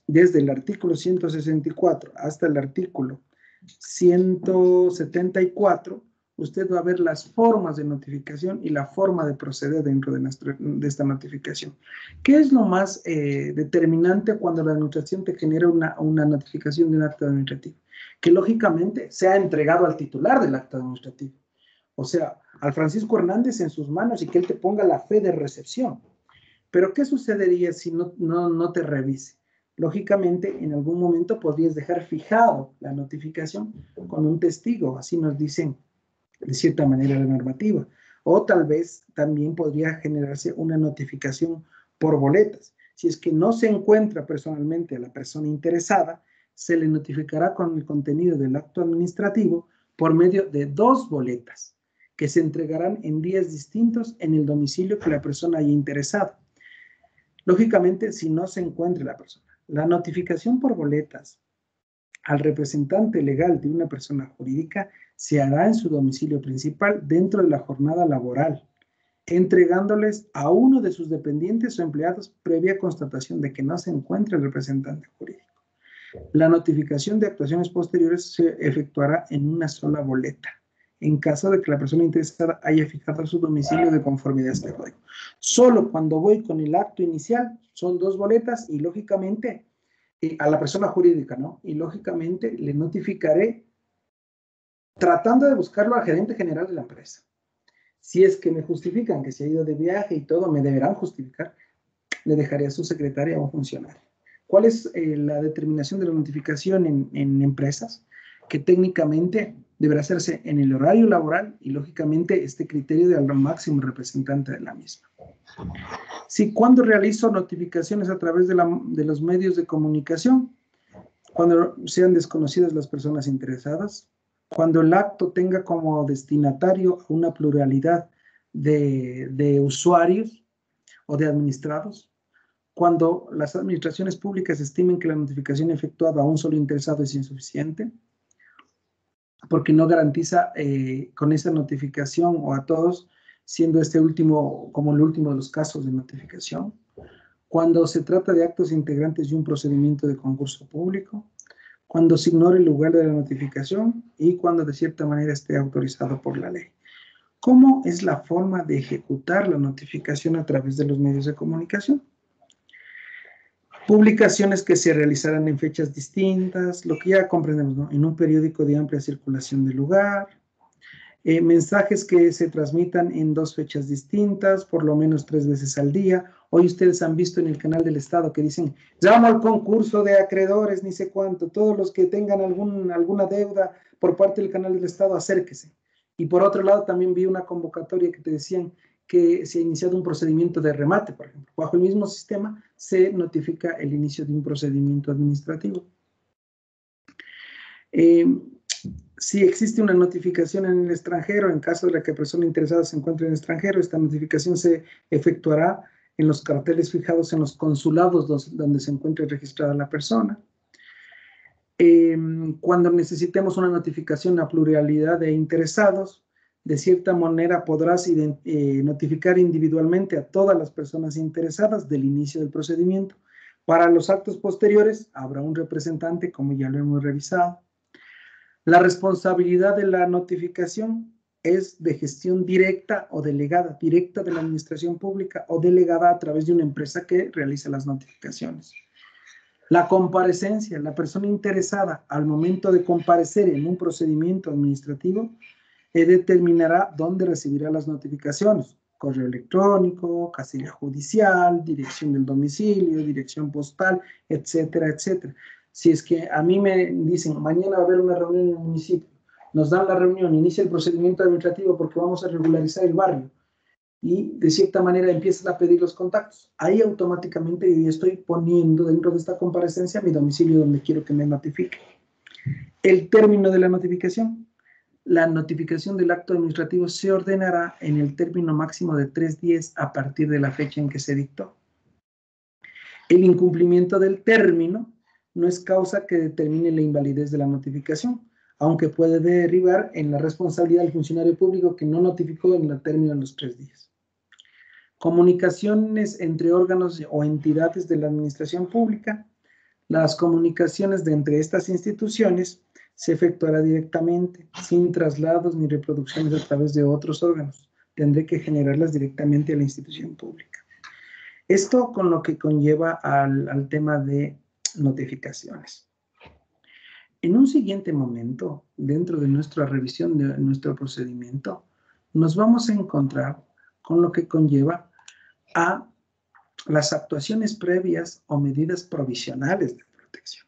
A: desde el artículo 164 hasta el artículo 174, usted va a ver las formas de notificación y la forma de proceder dentro de esta notificación. ¿Qué es lo más determinante cuando la administración te genera una notificación de un acto administrativo? Que lógicamente sea entregado al titular del acto administrativo. O sea, al Francisco Hernández en sus manos y que él te ponga la fe de recepción. Pero ¿qué sucedería si no te revise? Lógicamente, en algún momento podrías dejar fijado la notificación con un testigo, así nos dicen de cierta manera la normativa. O tal vez también podría generarse una notificación por boletas. Si es que no se encuentra personalmente a la persona interesada, se le notificará con el contenido del acto administrativo por medio de 2 boletas que se entregarán en días distintos en el domicilio que la persona haya interesado. Lógicamente, si no se encuentra la persona, la notificación por boletas al representante legal de una persona jurídica se hará en su domicilio principal dentro de la jornada laboral, entregándoles a uno de sus dependientes o empleados previa constatación de que no se encuentra el representante jurídico. La notificación de actuaciones posteriores se efectuará en una sola boleta, en caso de que la persona interesada haya fijado su domicilio de conformidad a este código. Solo cuando voy con el acto inicial son 2 boletas y lógicamente a la persona jurídica, ¿no? Y lógicamente le notificaré tratando de buscarlo al gerente general de la empresa. Si es que me justifican que se ha ido de viaje y todo, me deberán justificar, le dejaré a su secretaria o funcionario. ¿Cuál es la determinación de la notificación en empresas? Que técnicamente deberá hacerse en el horario laboral y lógicamente este criterio de al máximo representante de la misma. Si cuando realizo notificaciones a través de los medios de comunicación, cuando sean desconocidas las personas interesadas, cuando el acto tenga como destinatario a una pluralidad de usuarios o de administrados, cuando las administraciones públicas estimen que la notificación efectuada a un solo interesado es insuficiente, porque no garantiza con esa notificación o a todos, siendo este último como el último de los casos de notificación, cuando se trata de actos integrantes de un procedimiento de concurso público, cuando se ignore el lugar de la notificación y cuando de cierta manera esté autorizado por la ley. ¿Cómo es la forma de ejecutar la notificación a través de los medios de comunicación? Publicaciones que se realizarán en fechas distintas, lo que ya comprendemos, ¿no? En un periódico de amplia circulación del lugar, mensajes que se transmitan en 2 fechas distintas, por lo menos 3 veces al día. Hoy ustedes han visto en el canal del Estado que dicen, llamo al concurso de acreedores, ni sé cuánto, todos los que tengan alguna deuda por parte del canal del Estado, acérquese. Y por otro lado también vi una convocatoria que te decían que se ha iniciado un procedimiento de remate, por ejemplo. Bajo el mismo sistema se notifica el inicio de un procedimiento administrativo. Si existe una notificación en el extranjero, en caso de la que la persona interesada se encuentre en el extranjero, esta notificación se efectuará en los carteles fijados en los consulados donde se encuentre registrada la persona. Cuando necesitemos una notificación a pluralidad de interesados, de cierta manera podrás notificar individualmente a todas las personas interesadas del inicio del procedimiento. Para los actos posteriores habrá un representante, como ya lo hemos revisado. La responsabilidad de la notificación es de gestión directa o delegada, directa de la administración pública o delegada a través de una empresa que realiza las notificaciones. La comparecencia, la persona interesada al momento de comparecer en un procedimiento administrativo determinará dónde recibirá las notificaciones: correo electrónico, casilla judicial, dirección del domicilio, dirección postal, etcétera, etcétera. Si es que a mí me dicen, mañana va a haber una reunión en el municipio, nos dan la reunión, inicia el procedimiento administrativo porque vamos a regularizar el barrio, y de cierta manera empiezan a pedir los contactos, ahí automáticamente yo estoy poniendo dentro de esta comparecencia mi domicilio donde quiero que me notifique. El término de la notificación. La notificación del acto administrativo se ordenará en el término máximo de 3 días a partir de la fecha en que se dictó. El incumplimiento del término no es causa que determine la invalidez de la notificación, aunque puede derivar en la responsabilidad del funcionario público que no notificó en el término de los 3 días. Comunicaciones entre órganos o entidades de la administración pública. Las comunicaciones de entre estas instituciones se efectuará directamente, sin traslados ni reproducciones a través de otros órganos. Tendré que generarlas directamente a la institución pública. Esto con lo que conlleva al tema de notificaciones. En un siguiente momento, dentro de nuestra revisión de nuestro procedimiento, nos vamos a encontrar con lo que conlleva a las actuaciones previas o medidas provisionales de protección.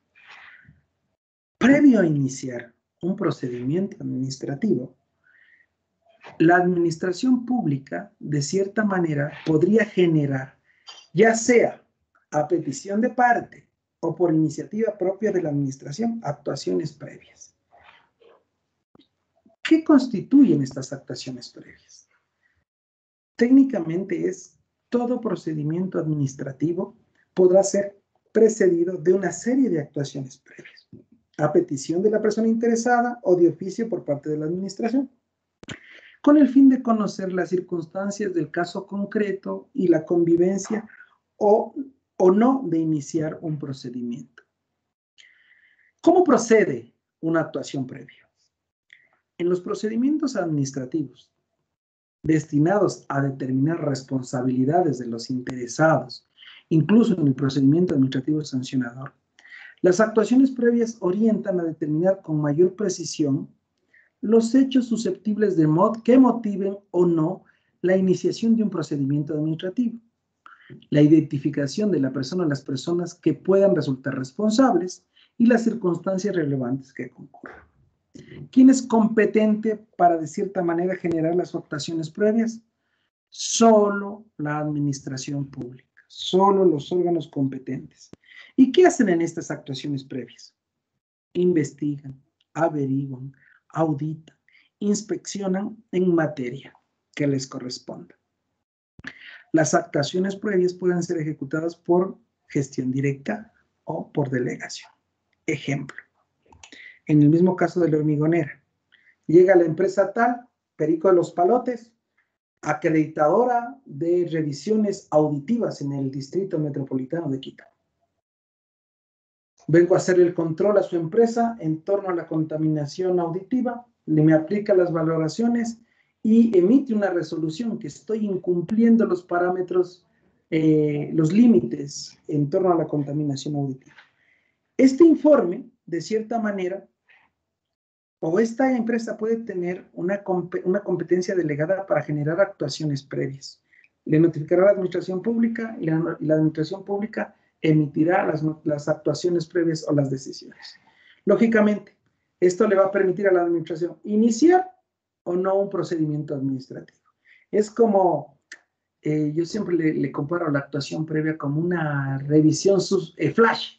A: Previo a iniciar un procedimiento administrativo, la administración pública, de cierta manera, podría generar, ya sea a petición de parte o por iniciativa propia de la administración, actuaciones previas. ¿Qué constituyen estas actuaciones previas? Técnicamente es todo procedimiento administrativo podrá ser precedido de una serie de actuaciones previas, a petición de la persona interesada o de oficio por parte de la administración, con el fin de conocer las circunstancias del caso concreto y la convivencia o no de iniciar un procedimiento. ¿Cómo procede una actuación previa? En los procedimientos administrativos destinados a determinar responsabilidades de los interesados, incluso en el procedimiento administrativo sancionador, las actuaciones previas orientan a determinar con mayor precisión los hechos susceptibles de que motiven o no la iniciación de un procedimiento administrativo, la identificación de la persona o las personas que puedan resultar responsables y las circunstancias relevantes que concurran. ¿Quién es competente para, de cierta manera, generar las actuaciones previas? Solo la administración pública, solo los órganos competentes. ¿Y qué hacen en estas actuaciones previas? Investigan, averiguan, auditan, inspeccionan en materia que les corresponda. Las actuaciones previas pueden ser ejecutadas por gestión directa o por delegación. Ejemplo, en el mismo caso de la hormigonera, llega la empresa tal, Perico de los Palotes, acreditadora de revisiones auditivas en el Distrito Metropolitano de Quito. Vengo a hacer el control a su empresa en torno a la contaminación auditiva, me aplica las valoraciones y emite una resolución que estoy incumpliendo los parámetros, los límites en torno a la contaminación auditiva. Este informe, de cierta manera, o esta empresa puede tener una competencia delegada para generar actuaciones previas. Le notificará a la administración pública y la administración pública emitirá las actuaciones previas o las decisiones. Lógicamente, esto le va a permitir a la administración iniciar o no un procedimiento administrativo. Es como, yo siempre le comparo la actuación previa como una revisión flash.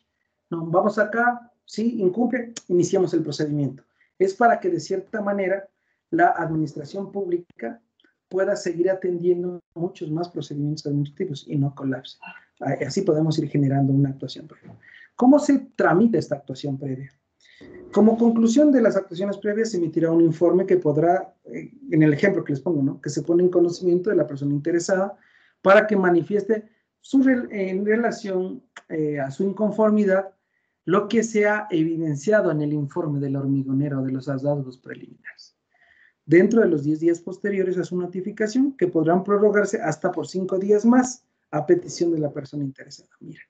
A: ¿No? Vamos acá, sí, incumple, iniciamos el procedimiento. Es para que de cierta manera la administración pública pueda seguir atendiendo muchos más procedimientos administrativos y no colapse. Así podemos ir generando una actuación previa. ¿Cómo se tramita esta actuación previa? Como conclusión de las actuaciones previas se emitirá un informe que podrá, en el ejemplo que les pongo, ¿no? Que se pone en conocimiento de la persona interesada para que manifieste en relación a su inconformidad lo que se ha evidenciado en el informe del hormigonero de los hallazgos preliminares. Dentro de los 10 días posteriores a su notificación, que podrán prorrogarse hasta por 5 días más a petición de la persona interesada. Mira,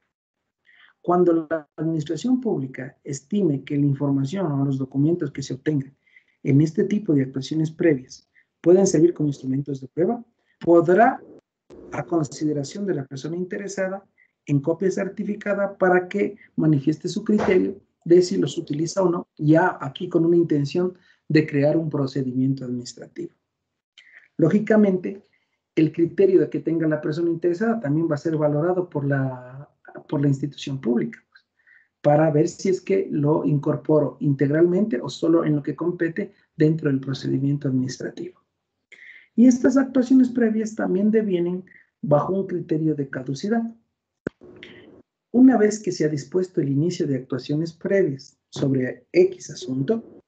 A: cuando la administración pública estime que la información o los documentos que se obtengan en este tipo de actuaciones previas pueden servir como instrumentos de prueba, podrá, a consideración de la persona interesada, en copia certificada para que manifieste su criterio de si los utiliza o no, ya aquí con una intención de crear un procedimiento administrativo. Lógicamente, el criterio de que tenga la persona interesada también va a ser valorado por la institución pública, pues, para ver si es que lo incorporo integralmente o solo en lo que compete dentro del procedimiento administrativo. Y estas actuaciones previas también devienen bajo un criterio de caducidad. Una vez que se ha dispuesto el inicio de actuaciones previas sobre X asunto,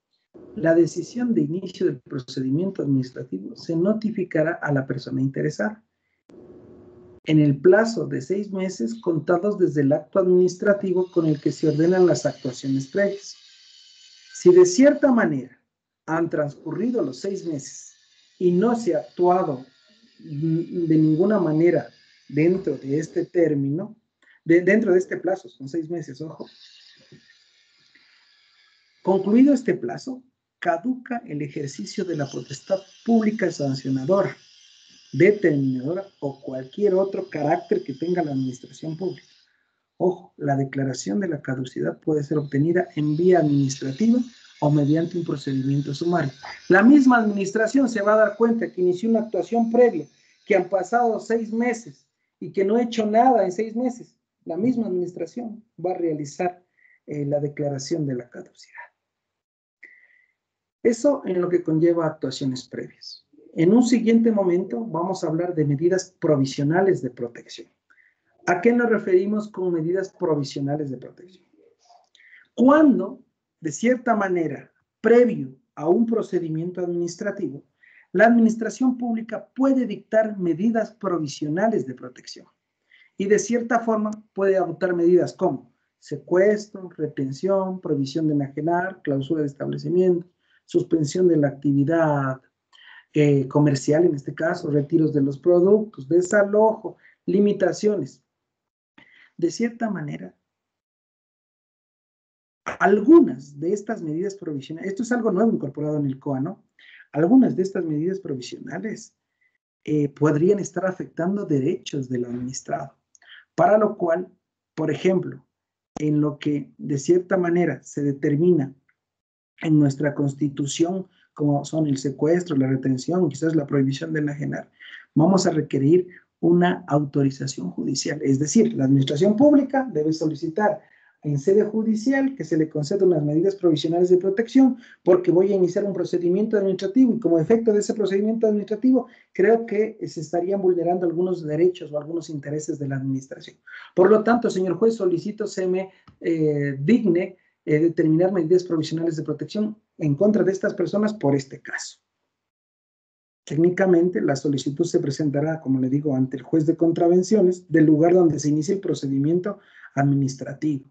A: la decisión de inicio del procedimiento administrativo se notificará a la persona interesada en el plazo de 6 meses contados desde el acto administrativo con el que se ordenan las actuaciones previas. Si de cierta manera han transcurrido los 6 meses y no se ha actuado de ninguna manera dentro de este término, dentro de este plazo, son 6 meses, ojo. Concluido este plazo, caduca el ejercicio de la potestad pública sancionadora, determinadora o cualquier otro carácter que tenga la administración pública. Ojo, la declaración de la caducidad puede ser obtenida en vía administrativa o mediante un procedimiento sumario. La misma administración se va a dar cuenta que inició una actuación previa, que han pasado 6 meses y que no ha hecho nada en 6 meses. La misma administración va a realizar la declaración de la caducidad. Eso en lo que conlleva actuaciones previas. En un siguiente momento vamos a hablar de medidas provisionales de protección. ¿A qué nos referimos con medidas provisionales de protección? Cuando, de cierta manera, previo a un procedimiento administrativo, la administración pública puede dictar medidas provisionales de protección y de cierta forma puede adoptar medidas como secuestro, retención, prohibición de enajenar, clausura de establecimiento, suspensión de la actividad comercial, en este caso, retiros de los productos, desalojo, limitaciones. De cierta manera, algunas de estas medidas provisionales, esto es algo nuevo incorporado en el COA, ¿no? Algunas de estas medidas provisionales podrían estar afectando derechos del administrado, para lo cual, por ejemplo, en lo que de cierta manera se determina en nuestra Constitución, como son el secuestro, la retención, quizás la prohibición de enajenar, vamos a requerir una autorización judicial. Es decir, la administración pública debe solicitar en sede judicial que se le conceda unas medidas provisionales de protección porque voy a iniciar un procedimiento administrativo y como efecto de ese procedimiento administrativo creo que se estarían vulnerando algunos derechos o algunos intereses de la administración. Por lo tanto, señor juez, solicito se me digne determinar medidas provisionales de protección en contra de estas personas por este caso. Técnicamente, la solicitud se presentará, como le digo, ante el juez de contravenciones del lugar donde se inicie el procedimiento administrativo.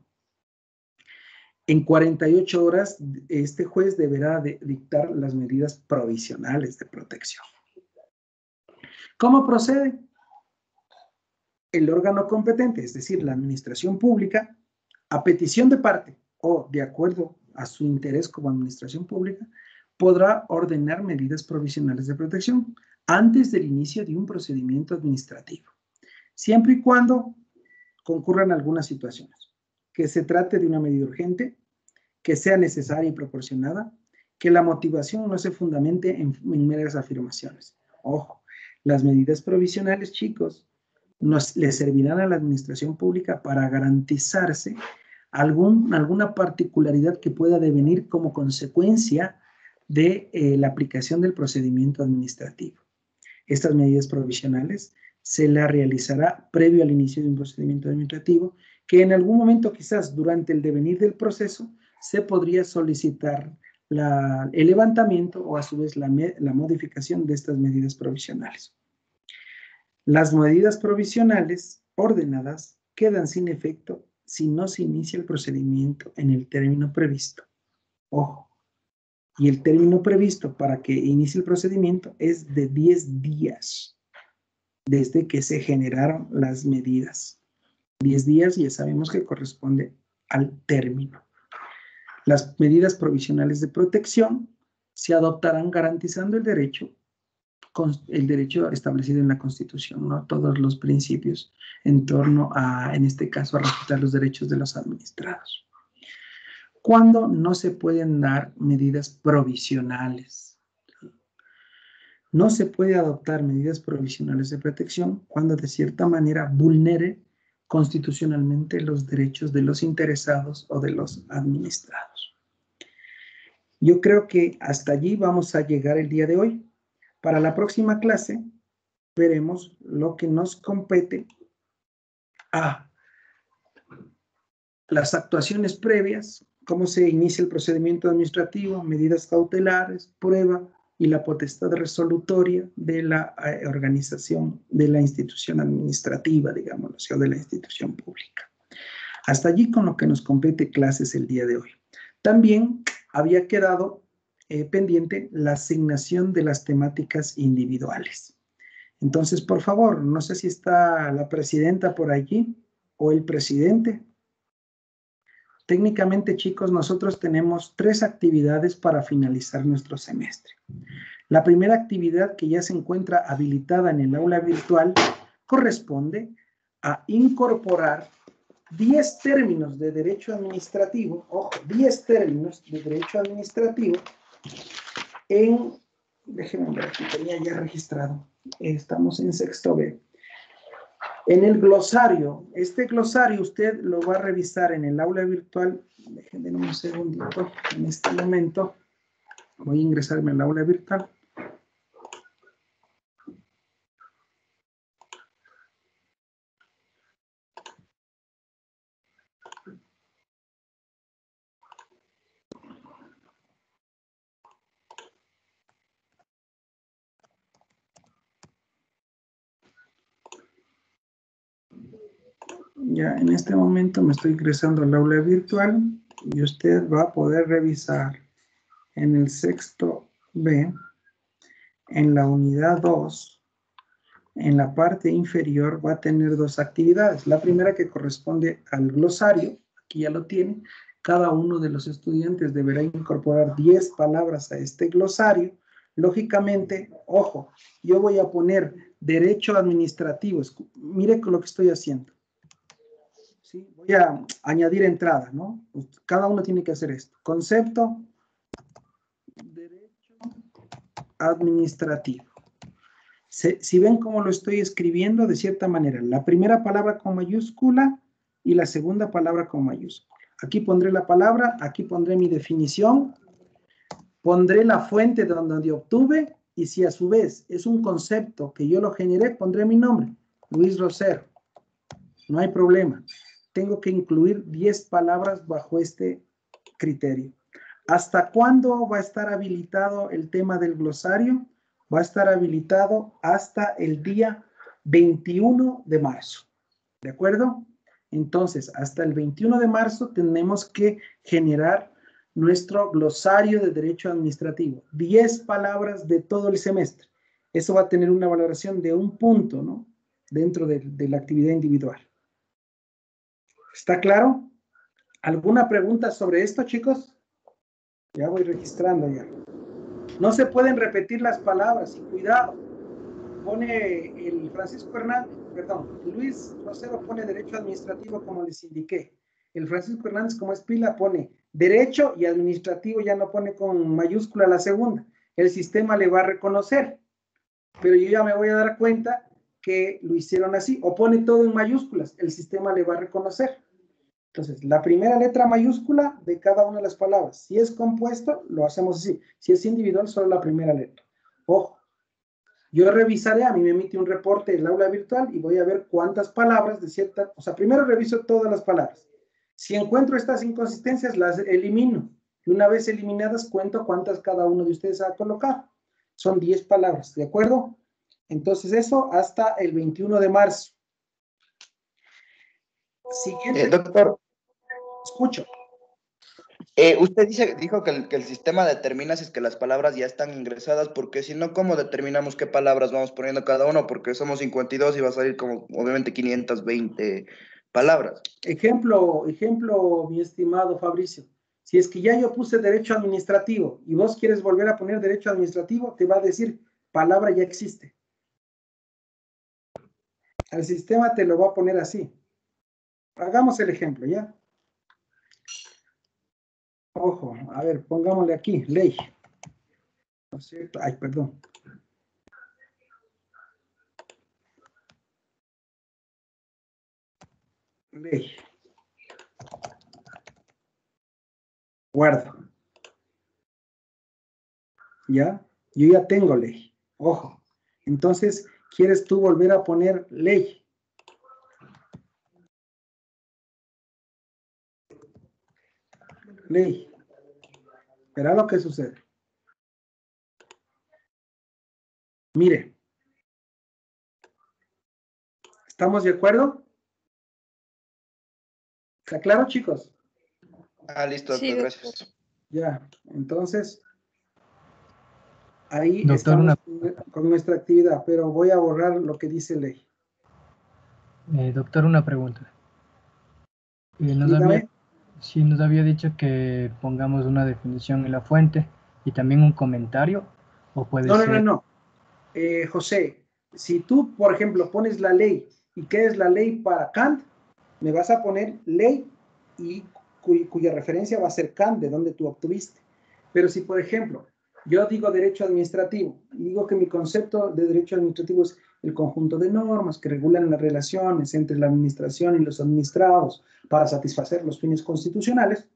A: En 48 horas, este juez deberá dictar las medidas provisionales de protección. ¿Cómo procede? El órgano competente, es decir, la administración pública, a petición de parte o de acuerdo a su interés como administración pública, podrá ordenar medidas provisionales de protección antes del inicio de un procedimiento administrativo, siempre y cuando concurran algunas situaciones, que se trate de una medida urgente, que sea necesaria y proporcionada, que la motivación no se fundamente en meras afirmaciones. Ojo, las medidas provisionales, chicos, le servirán a la administración pública para garantizarse alguna particularidad que pueda devenir como consecuencia de la aplicación del procedimiento administrativo. Estas medidas provisionales se las realizará previo al inicio de un procedimiento administrativo que en algún momento, quizás durante el devenir del proceso, se podría solicitar el levantamiento o a su vez la modificación de estas medidas provisionales. Las medidas provisionales ordenadas quedan sin efecto si no se inicia el procedimiento en el término previsto. Ojo, y el término previsto para que inicie el procedimiento es de 10 días desde que se generaron las medidas. 10 días ya sabemos que corresponde al término. Las medidas provisionales de protección se adoptarán garantizando el derecho establecido en la Constitución, ¿no? Todos los principios en torno a, en este caso, a respetar los derechos de los administrados. ¿Cuándo no se pueden dar medidas provisionales? No se puede adoptar medidas provisionales de protección cuando de cierta manera vulnere constitucionalmente los derechos de los interesados o de los administrados. Yo creo que hasta allí vamos a llegar el día de hoy. Para la próxima clase veremos lo que nos compete a las actuaciones previas, cómo se inicia el procedimiento administrativo, medidas cautelares, prueba y la potestad resolutoria de la organización de la institución administrativa, digámoslo así, o de la institución pública. Hasta allí con lo que nos compete clases el día de hoy. También había quedado pendiente la asignación de las temáticas individuales. Entonces, por favor, no sé si está la presidenta por allí o el presidente. Técnicamente, chicos, nosotros tenemos 3 actividades para finalizar nuestro semestre. La primera actividad, que ya se encuentra habilitada en el aula virtual, corresponde a incorporar 10 términos de derecho administrativo, ojo, 10 términos de derecho administrativo en, déjenme ver, aquí tenía ya registrado, estamos en sexto B. En el glosario, este glosario usted lo va a revisar en el aula virtual, déjenme un segundito, en este momento voy a ingresarme al aula virtual. Ya en este momento me estoy ingresando al aula virtual y usted va a poder revisar en el sexto B, en la unidad 2, en la parte inferior va a tener dos actividades. La primera que corresponde al glosario, aquí ya lo tiene. Cada uno de los estudiantes deberá incorporar 10 palabras a este glosario. Lógicamente, ojo, yo voy a poner derecho administrativo. Mire con lo que estoy haciendo. ¿Sí? Voy a añadir entrada, ¿no? Cada uno tiene que hacer esto. Concepto, derecho administrativo. Si ven cómo lo estoy escribiendo, de cierta manera, la primera palabra con mayúscula y la segunda palabra con mayúscula. Aquí pondré la palabra, aquí pondré mi definición, pondré la fuente de donde obtuve, y si a su vez es un concepto que yo lo generé, pondré mi nombre, Luis Rosero. No hay problema. Tengo que incluir 10 palabras bajo este criterio. ¿Hasta cuándo va a estar habilitado el tema del glosario? Va a estar habilitado hasta el día 21 de marzo. ¿De acuerdo? Entonces, hasta el 21 de marzo tenemos que generar nuestro glosario de derecho administrativo. 10 palabras de todo el semestre. Eso va a tener una valoración de 1 punto, ¿no? Dentro de la actividad individual. ¿Está claro? ¿Alguna pregunta sobre esto, chicos? Ya voy registrando ya. No se pueden repetir las palabras, y cuidado. Pone el Francisco Hernández, perdón, Luis Rosero pone derecho administrativo como les indiqué. El Francisco Hernández, como es pila, pone derecho y administrativo, ya no pone con mayúscula la segunda. El sistema le va a reconocer, pero yo ya me voy a dar cuenta que lo hicieron así. O pone todo en mayúsculas, el sistema le va a reconocer. Entonces, la primera letra mayúscula de cada una de las palabras. Si es compuesto, lo hacemos así. Si es individual, solo la primera letra. Ojo, yo revisaré, a mí me emite un reporte en el aula virtual y voy a ver cuántas palabras de cierta... O sea, primero reviso todas las palabras. Si encuentro estas inconsistencias, las elimino. Y una vez eliminadas, cuento cuántas cada uno de ustedes ha colocado. Son 10 palabras, ¿de acuerdo? Entonces, eso hasta el 21 de marzo. Siguiente.
C: Doctor.
A: Escucho.
C: Usted dijo que el sistema determina si es que las palabras ya están ingresadas, porque si no, ¿cómo determinamos qué palabras vamos poniendo cada uno? Porque somos 52 y va a salir como, obviamente, 520 palabras.
A: Ejemplo, mi estimado Fabricio. Si es que ya yo puse derecho administrativo y vos quieres volver a poner derecho administrativo, te va a decir, palabra ya existe. El sistema te lo va a poner así. Hagamos el ejemplo, ¿ya? Ojo, a ver, pongámosle aquí, ley. ¿No es cierto? Ay, perdón. Ley. Guardo. ¿Ya? Yo ya tengo ley. Ojo. Entonces, ¿quieres tú volver a poner ley? Ley. Verá lo que sucede. Mire. ¿Estamos de acuerdo? ¿Está claro, chicos?
C: Listo, doctor, sí, gracias.
A: Ya, entonces, ahí
B: doctor,
A: estamos con nuestra actividad, pero voy a borrar lo que dice ley.
B: Doctor, una pregunta. Nos había dicho que pongamos una definición en la fuente y también un comentario, o puede ser...
A: No. José, si tú, por ejemplo, pones la ley y qué es la ley para Kant, me vas a poner ley y cuya referencia va a ser CAN, de donde tú obtuviste. Pero si, por ejemplo, yo digo derecho administrativo y digo que mi concepto de derecho administrativo es el conjunto de normas que regulan las relaciones entre la administración y los administrados para satisfacer los fines constitucionales,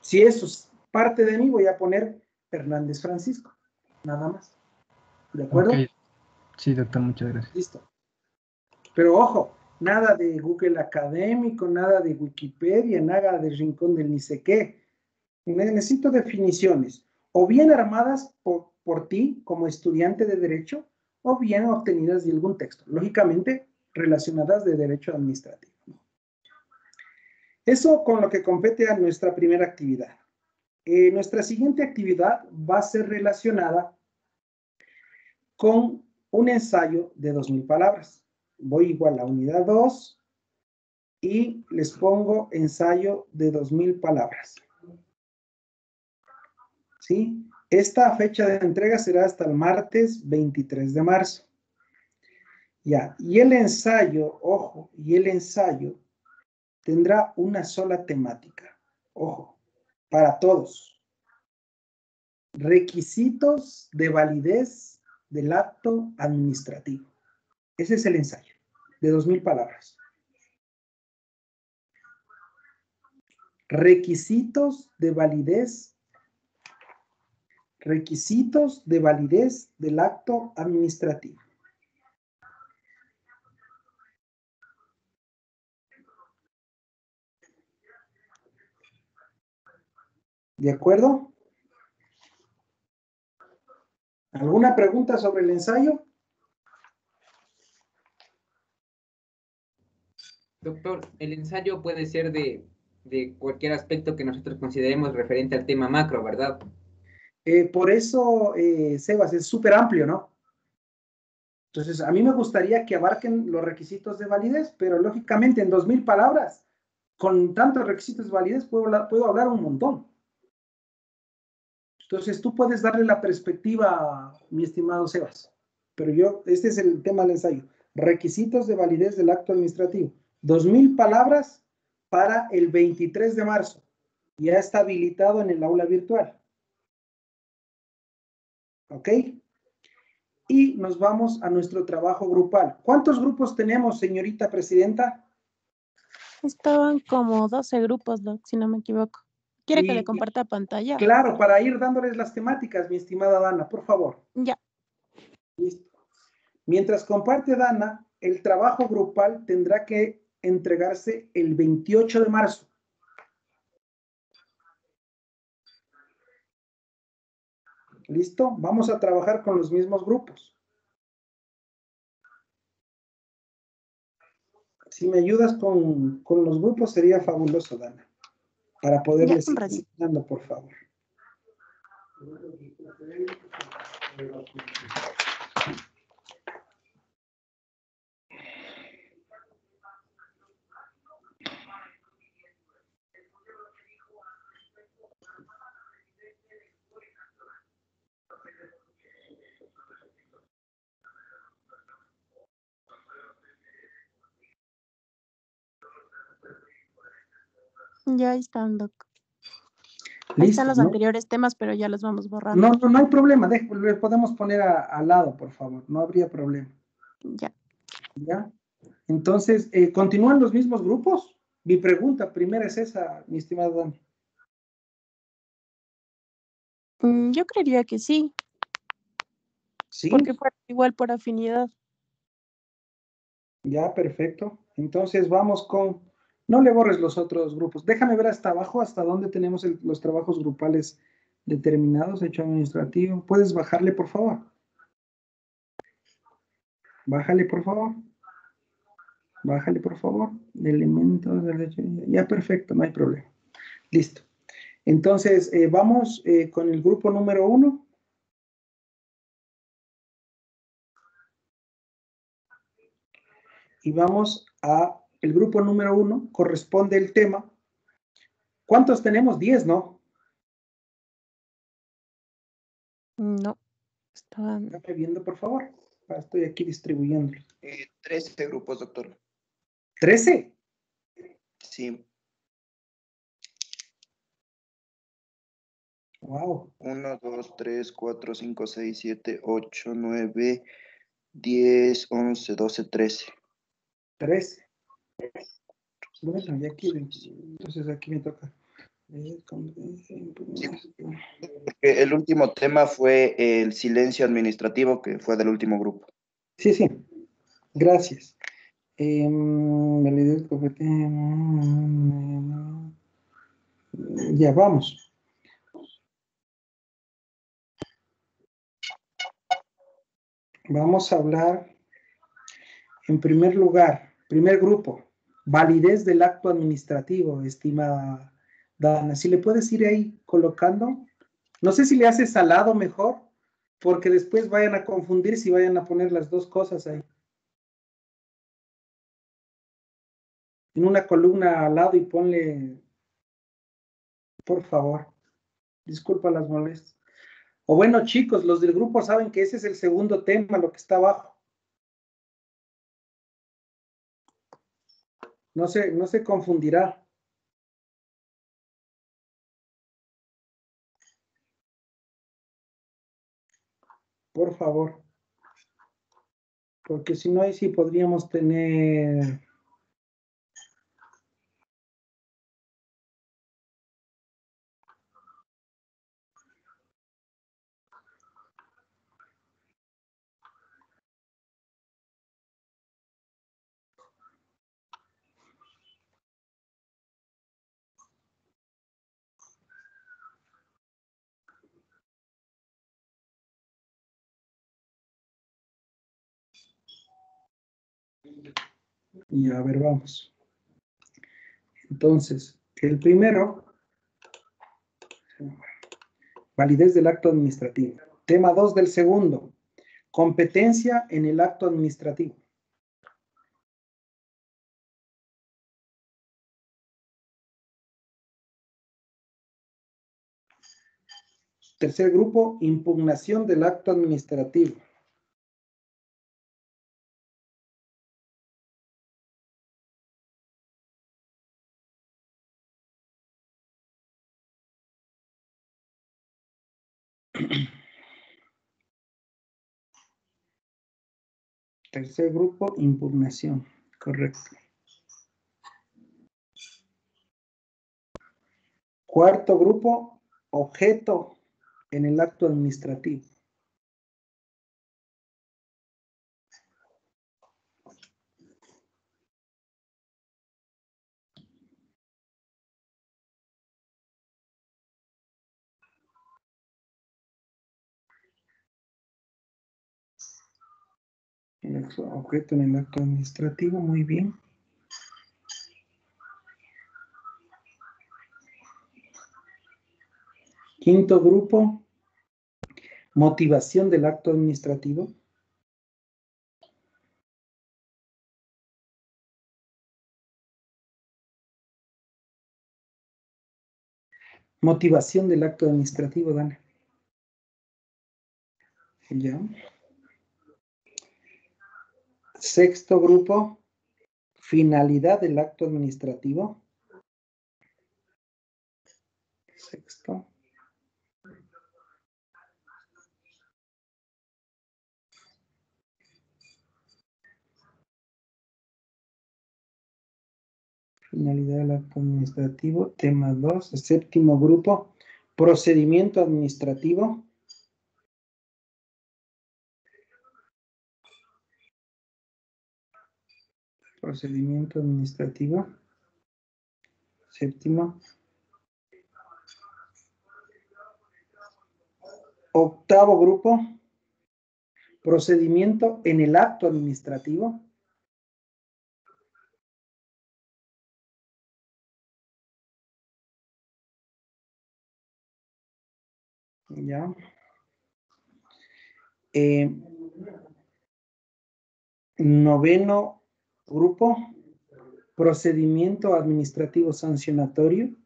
A: si eso es parte de mí, voy a poner Hernández Francisco, nada más. ¿De acuerdo?
B: Ok, sí, doctor, muchas gracias.
A: Listo. Pero ojo, nada de Google Académico, nada de Wikipedia, nada de Rincón del ni sé qué. Necesito definiciones, o bien armadas por ti como estudiante de Derecho, o bien obtenidas de algún texto, lógicamente relacionadas de Derecho Administrativo. Eso con lo que compete a nuestra primera actividad. Nuestra siguiente actividad va a ser relacionada con un ensayo de 2000 palabras. Voy igual a unidad 2 y les pongo ensayo de 2000 palabras. ¿Sí? Esta fecha de entrega será hasta el martes 23 de marzo. Ya, y el ensayo, ojo, y el ensayo tendrá una sola temática. Ojo, para todos. Requisitos de validez del acto administrativo. Ese es el ensayo, de 2000 palabras. Requisitos de validez del acto administrativo. ¿De acuerdo? ¿Alguna pregunta sobre el ensayo?
D: Doctor, el ensayo puede ser de cualquier aspecto que nosotros consideremos referente al tema macro, ¿verdad?
A: Por eso, Sebas, es súper amplio, ¿no? Entonces, a mí me gustaría que abarquen los requisitos de validez, pero lógicamente en 2000 palabras, con tantos requisitos de validez, puedo hablar un montón. Entonces, tú puedes darle la perspectiva, mi estimado Sebas. Pero este es el tema del ensayo. Requisitos de validez del acto administrativo. 2000 palabras para el 23 de marzo. Ya está habilitado en el aula virtual. ¿Ok? Y nos vamos a nuestro trabajo grupal. ¿Cuántos grupos tenemos, señorita presidenta?
G: Estaban como 12 grupos, Doc, si no me equivoco. ¿Quiere que le comparta pantalla?
A: Claro, para ir dándoles las temáticas, mi estimada Dana, por favor.
G: Ya.
A: Listo. Mientras comparte Dana, el trabajo grupal tendrá que entregarse el 28 de marzo. ¿Listo? Vamos a trabajar con los mismos grupos. Si me ayudas con los grupos sería fabuloso, Dana, para poderles ir enseñando, por favor.
G: Ya están, Doc.
A: Listo,
G: ahí están los
A: ¿no?
G: anteriores temas, pero ya los vamos borrando.
A: No hay problema. Le podemos poner al lado, por favor. No habría problema.
G: Ya.
A: ¿Ya? Entonces, ¿continúan los mismos grupos? Mi pregunta primera es esa, mi estimado Dani.
G: Yo creería que sí.
A: ¿Sí?
G: Porque fue igual por afinidad.
A: Ya, perfecto. Entonces vamos con... No le borres los otros grupos. Déjame ver hasta abajo, hasta dónde tenemos los trabajos grupales determinados, hecho administrativo. ¿Puedes bajarle, por favor? Bájale, por favor. Bájale, por favor. Elementos del derecho. Ya, perfecto, no hay problema. Listo. Entonces, vamos con el grupo número 1. Y vamos a el grupo número 1, corresponde el tema. ¿Cuántos tenemos? 10, ¿no?
G: No. Estaban...
A: Dame viendo, por favor. Estoy aquí distribuyendo.
C: 13 grupos, doctor.
A: ¿13?
C: Sí.
A: Wow.
C: 1, 2, 3, 4, 5, 6, 7, 8, 9, 10, 11, 12, 13.
A: 13. Bueno, ya aquí, entonces aquí me toca.
C: Sí, porque el último tema fue el silencio administrativo, que fue del último grupo.
A: Sí, sí. Gracias. Ya vamos. Vamos a hablar, en primer lugar, primer grupo, validez del acto administrativo, estimada Dana. Si le puedes ir ahí colocando, no sé si le haces salado mejor, porque después vayan a confundir si vayan a poner las dos cosas ahí. En una columna al lado y ponle, por favor, disculpa las molestias. O bueno, chicos, los del grupo saben que ese es el segundo tema, lo que está abajo. No se confundirá. Por favor. Porque si no, ahí sí podríamos tener... Y a ver, vamos. Entonces, el primero, validez del acto administrativo. Tema 2 del segundo, competencia en el acto administrativo. Tercer grupo, impugnación del acto administrativo. Tercer grupo, impugnación. Correcto. Cuarto grupo, objeto en el acto administrativo. El objeto en el acto administrativo, muy bien. Quinto grupo, motivación del acto administrativo. Motivación del acto administrativo, Dana. Ya. Sexto grupo, finalidad del acto administrativo. Sexto. Finalidad del acto administrativo. Tema 2. Séptimo grupo, procedimiento administrativo. Procedimiento administrativo. Séptimo. Octavo grupo, procedimiento en el acto administrativo. Ya. Noveno grupo, procedimiento administrativo sancionatorio.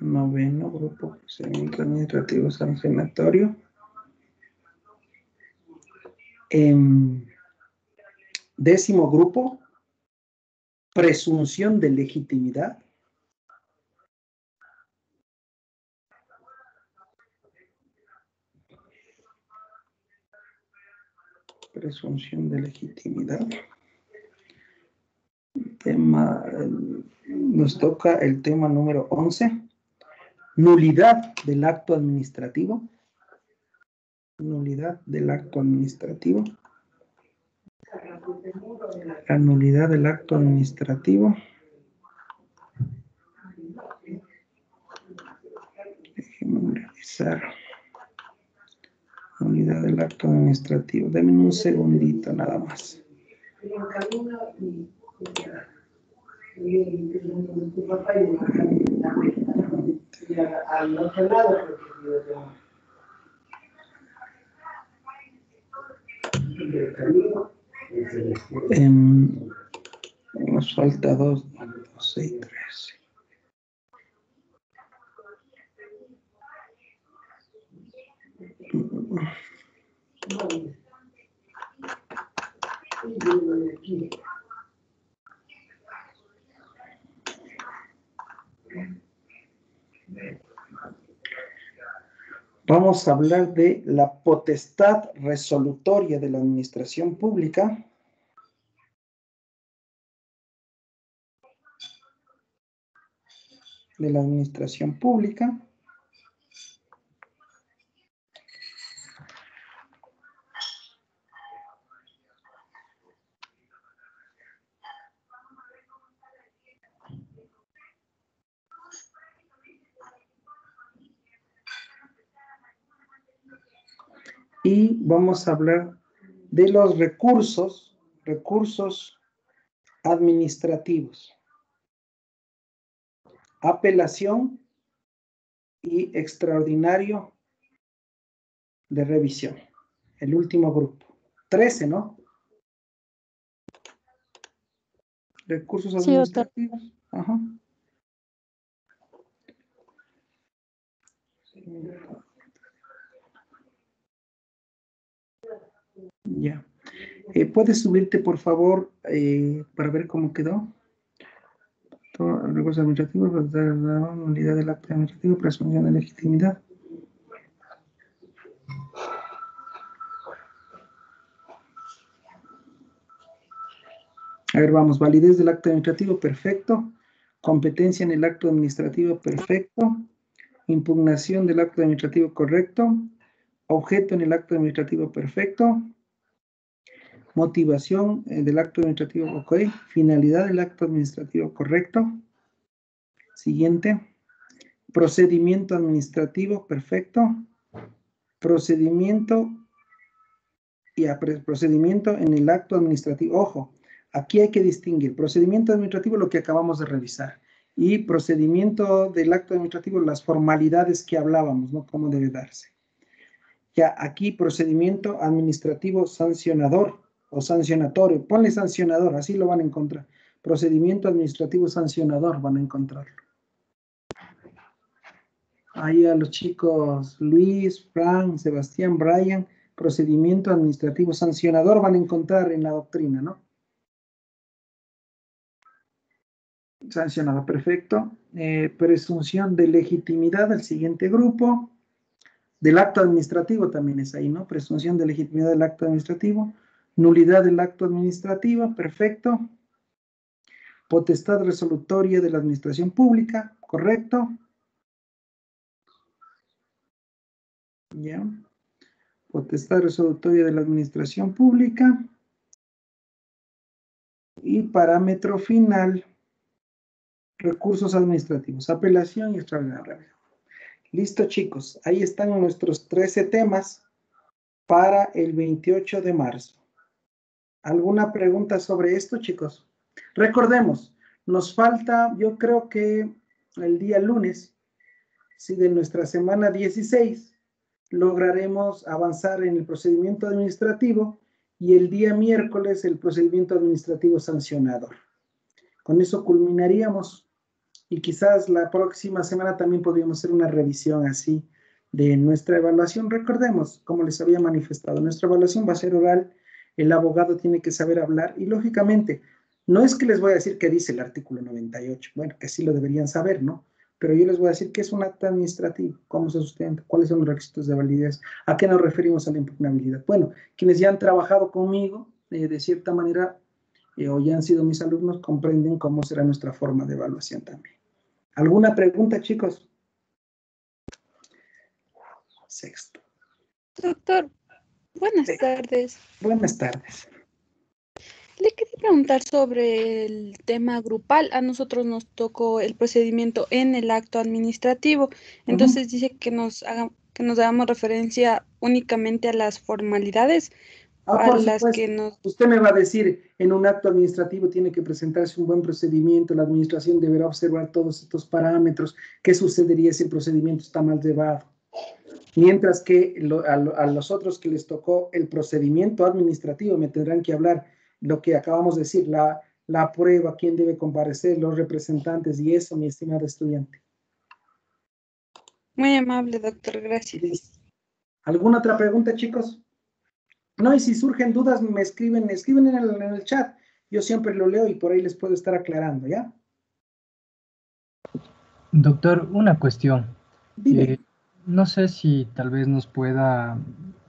A: Noveno grupo, procedimiento administrativo sancionatorio. Décimo grupo, presunción de legitimidad. Presunción de legitimidad. Tema, nos toca el tema número 11. Nulidad del acto administrativo. Nulidad del acto administrativo. La nulidad del acto administrativo. Déjenme revisar. Nulidad del acto administrativo. Denme un segundito nada más. Nos falta 2, 12 y 13. Vamos a hablar de la potestad resolutoria de la administración pública. De la administración pública. Y vamos a hablar de los recursos administrativos. Apelación y extraordinario de revisión. El último grupo. 13, ¿no? Recursos administrativos. Sí, ajá. Ya. ¿Puedes subirte, por favor, para ver cómo quedó? Recursos administrativos, unidad del acto administrativo, presunción de legitimidad. A ver, vamos. Validez del acto administrativo, perfecto. Competencia en el acto administrativo, perfecto. Impugnación del acto administrativo, correcto. Objeto en el acto administrativo, perfecto. Motivación del acto administrativo, ok. Finalidad del acto administrativo, correcto. Siguiente. Procedimiento administrativo, perfecto. Procedimiento en el acto administrativo. Ojo, aquí hay que distinguir. Procedimiento administrativo, lo que acabamos de revisar. Y procedimiento del acto administrativo, las formalidades que hablábamos, ¿no? Cómo debe darse. Ya aquí, procedimiento administrativo sancionador o sancionatorio. Ponle sancionador, así lo van a encontrar. Procedimiento administrativo sancionador van a encontrarlo. Ahí a los chicos Luis, Frank, Sebastián, Brian, procedimiento administrativo sancionador van a encontrar en la doctrina, ¿no? Sancionado, perfecto. Presunción de legitimidad, el siguiente grupo. Del acto administrativo también es ahí, ¿no? Presunción de legitimidad del acto administrativo. Nulidad del acto administrativo, perfecto. Potestad resolutoria de la administración pública, correcto. Ya. Potestad resolutoria de la administración pública. Y parámetro final, recursos administrativos, apelación y extraordinaria. Listo, chicos. Ahí están nuestros 13 temas para el 28 de marzo. ¿Alguna pregunta sobre esto, chicos? Recordemos, nos falta, yo creo que el día lunes, si de nuestra semana 16, lograremos avanzar en el procedimiento administrativo y el día miércoles el procedimiento administrativo sancionador. Con eso culminaríamos y quizás la próxima semana también podríamos hacer una revisión así de nuestra evaluación. Recordemos, como les había manifestado, nuestra evaluación va a ser oral, el abogado tiene que saber hablar y lógicamente no es que les voy a decir qué dice el artículo 98, bueno, que sí lo deberían saber, ¿no? Pero yo les voy a decir qué es un acta administrativo, cómo se sustenta, cuáles son los requisitos de validez, a qué nos referimos a la impugnabilidad. Bueno, quienes ya han trabajado conmigo, de cierta manera, o ya han sido mis alumnos, comprenden cómo será nuestra forma de evaluación también. ¿Alguna pregunta, chicos? Sexto.
H: Doctor, buenas
A: Sí.
H: tardes.
A: Buenas tardes.
H: Le quería preguntar sobre el tema grupal. A nosotros nos tocó el procedimiento en el acto administrativo. Entonces dice que nos hagamos referencia únicamente a las formalidades a
A: Por
H: las
A: supuesto.
H: que nos...
A: Usted me va a decir, en un acto administrativo tiene que presentarse un buen procedimiento, la administración deberá observar todos estos parámetros. ¿Qué sucedería si el procedimiento está mal llevado? Mientras que a los otros que les tocó el procedimiento administrativo me tendrán que hablar lo que acabamos de decir, la prueba, quién debe comparecer, los representantes y eso, mi estimado estudiante.
H: Muy amable, doctor, gracias.
A: ¿Alguna otra pregunta, chicos? No, y si surgen dudas, me escriben en el chat. Yo siempre lo leo y por ahí les puedo estar aclarando, ¿ya?
B: Doctor, una cuestión.
A: Dime.
B: No sé si tal vez nos pueda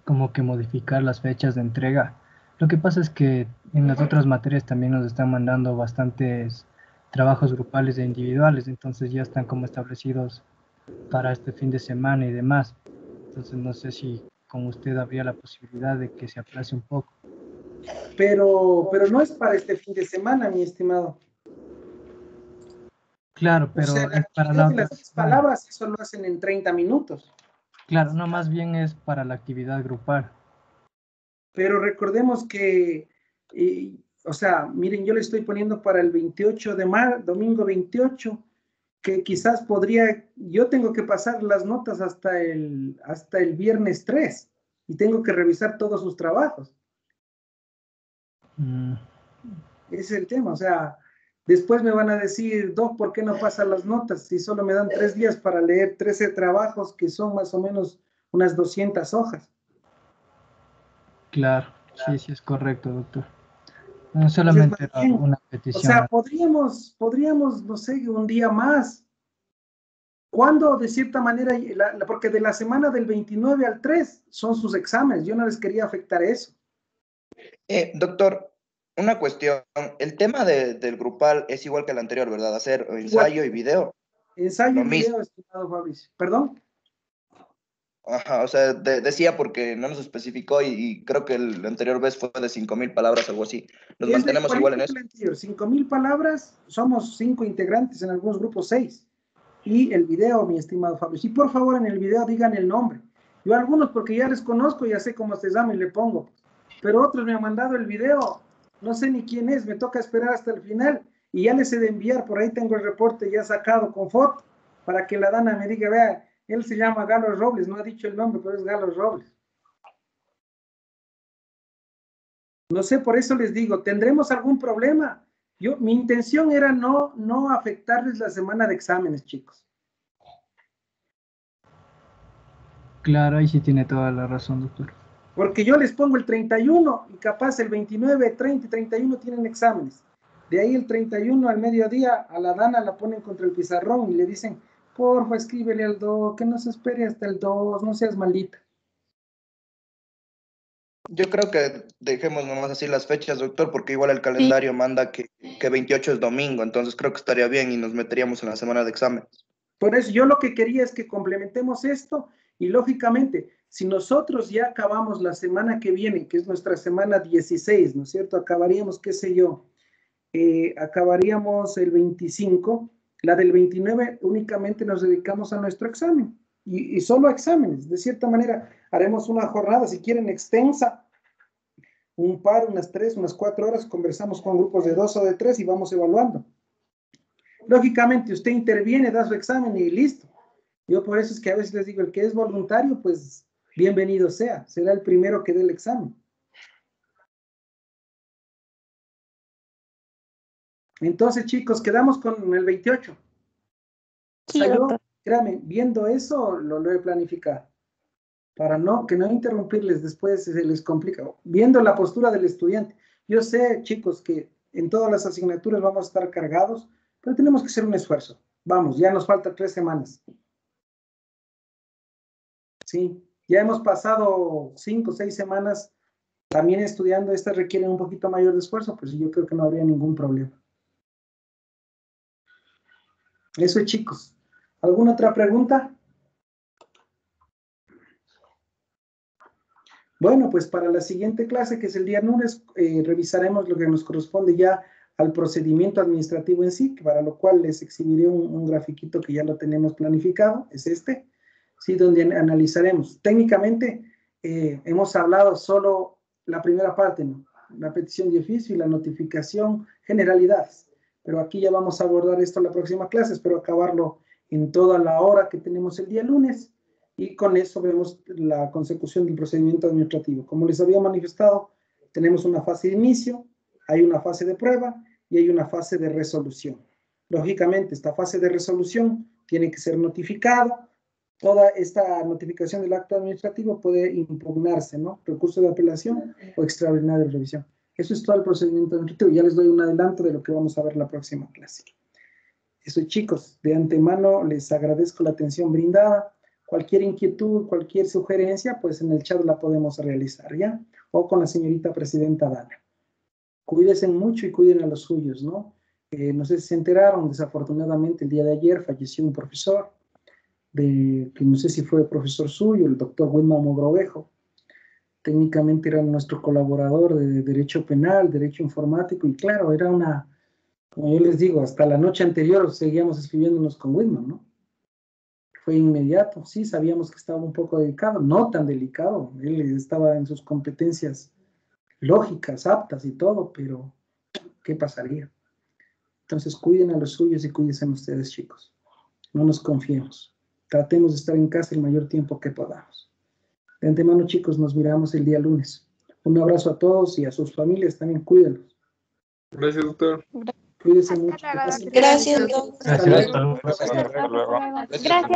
B: como que modificar las fechas de entrega. Lo que pasa es que en las otras materias también nos están mandando bastantes trabajos grupales e individuales, entonces ya están como establecidos para este fin de semana y demás. Entonces no sé si con usted habría la posibilidad de que se aplace un poco.
A: Pero no es para este fin de semana, mi estimado.
B: Claro,
A: O
B: pero
A: sea, la
B: es para
A: actividad
B: la
A: de
B: otra
A: las 10
B: semana.
A: palabras, eso lo hacen en 30 minutos.
B: Claro, no, más bien es para la actividad grupal.
A: Pero recordemos que, o sea, miren, yo le estoy poniendo para el 28 de marzo, domingo 28, que quizás podría, yo tengo que pasar las notas hasta el viernes 3 y tengo que revisar todos sus trabajos.
B: Mm,
A: Ese es el tema, o sea, después me van a decir, Doc, ¿por qué no pasan las notas? Si solo me dan 3 días para leer 13 trabajos, que son más o menos unas 200 hojas.
B: claro, sí, sí es correcto, doctor. No
A: Entonces, más
B: solamente era
A: bien,
B: una
A: o sea,
B: petición.
A: podríamos, no sé, un día más. ¿Cuándo, de cierta manera, porque de la semana del 29 al 3 son sus exámenes, yo no les quería afectar eso.
C: Doctor, una cuestión. El tema del grupal es igual que el anterior, ¿verdad? Hacer
A: Igual,
C: ensayo y video.
A: ensayo
C: Lo
A: y
C: mismo.
A: video, estimado Fabricio. ¿Perdón?
C: Ajá, o sea, decía porque no nos especificó y creo que el anterior vez fue de 5.000 palabras, algo así. Nos
A: Es de
C: mantenemos igual en
A: igualito que
C: eso.
A: el anterior, 5.000 palabras, somos 5 integrantes, en algunos grupos 6. Y el video, mi estimado Fabricio. Y por favor, en el video digan el nombre. Yo algunos, porque ya les conozco, ya sé cómo se llama y le pongo. Pero otros me han mandado el video, no sé ni quién es, me toca esperar hasta el final y ya les he de enviar, por ahí tengo el reporte ya sacado con foto, para que la Dana me diga, vea, él se llama Galo Robles, no ha dicho el nombre, pero es Galo Robles. No sé, por eso les digo, ¿tendremos algún problema? Mi intención era no afectarles la semana de exámenes, chicos.
B: Claro, ahí sí tiene toda la razón, doctor.
A: Porque yo les pongo el 31 y capaz el 29, 30 y 31 tienen exámenes. De ahí el 31 al mediodía a la Dana la ponen contra el pizarrón y le dicen, porfa, escríbele al 2, que no se espere hasta el 2, no seas maldita.
C: Yo creo que dejemos nomás así las fechas, doctor, porque igual el calendario manda que 28 es domingo, entonces creo que estaría bien y nos meteríamos en la semana de exámenes.
A: Por eso yo lo que quería es que complementemos esto y lógicamente, si nosotros ya acabamos la semana que viene, que es nuestra semana 16, ¿no es cierto? Acabaríamos, qué sé yo, acabaríamos el 25, la del 29 únicamente nos dedicamos a nuestro examen y solo a exámenes. De cierta manera, haremos una jornada, si quieren, extensa, un par, unas 3, unas 4 horas, conversamos con grupos de 2 o de 3 y vamos evaluando. Lógicamente, usted interviene, da su examen y listo. Yo por eso es que a veces les digo, el que es voluntario, pues bienvenido sea, será el primero que dé el examen. Entonces, chicos, quedamos con el 28.
G: Sí,
A: O sea, yo,
G: doctor.
A: créame, viendo eso, lo he planificado. Para que no interrumpirles después se les complica. Viendo la postura del estudiante. Yo sé, chicos, que en todas las asignaturas vamos a estar cargados, pero tenemos que hacer un esfuerzo. Vamos, ya nos faltan 3 semanas. Sí, ya hemos pasado 5 o 6 semanas también estudiando. Estas requieren un poquito mayor de esfuerzo, pues yo creo que no habría ningún problema. Eso, chicos. ¿Alguna otra pregunta? Bueno, pues para la siguiente clase, que es el día lunes, revisaremos lo que nos corresponde ya al procedimiento administrativo en sí, para lo cual les exhibiré un grafiquito que ya lo tenemos planificado, es este, ¿sí? Donde analizaremos. Técnicamente, hemos hablado solo la primera parte, ¿no? La petición de oficio y la notificación, generalidades. Pero aquí ya vamos a abordar esto en la próxima clase, espero acabarlo en toda la hora que tenemos el día lunes. Y con eso vemos la consecución del procedimiento administrativo. Como les había manifestado, tenemos una fase de inicio, hay una fase de prueba y hay una fase de resolución. Lógicamente, esta fase de resolución tiene que ser notificada. Toda esta notificación del acto administrativo puede impugnarse, ¿no? Recurso de apelación o extraordinaria de revisión. Eso es todo el procedimiento administrativo. Ya les doy un adelanto de lo que vamos a ver en la próxima clase. Eso, chicos, de antemano les agradezco la atención brindada. Cualquier inquietud, cualquier sugerencia, pues en el chat la podemos realizar, ¿ya? O con la señorita presidenta Dana. Cuídense mucho y cuiden a los suyos, ¿no? No sé si se enteraron, desafortunadamente el día de ayer falleció un profesor, que no sé si fue profesor suyo, el doctor Wilma Mogrovejo. Técnicamente era nuestro colaborador de Derecho Penal, Derecho Informático, y claro, era como yo les digo, hasta la noche anterior seguíamos escribiéndonos con Wilma, ¿no? Fue inmediato, sí, sabíamos que estaba un poco delicado, no tan delicado, él estaba en sus competencias lógicas, aptas y todo, pero ¿qué pasaría? Entonces cuiden a los suyos y cuídense ustedes, chicos. No nos confiemos. Tratemos de estar en casa el mayor tiempo que podamos. De antemano, chicos, nos miramos el día lunes. Un abrazo a todos y a sus familias también, cuídenlos.
I: Gracias, doctor.
A: Cuídense mucho.
F: Gracias, doctor.
B: Gracias.
A: Hasta luego.
E: Gracias.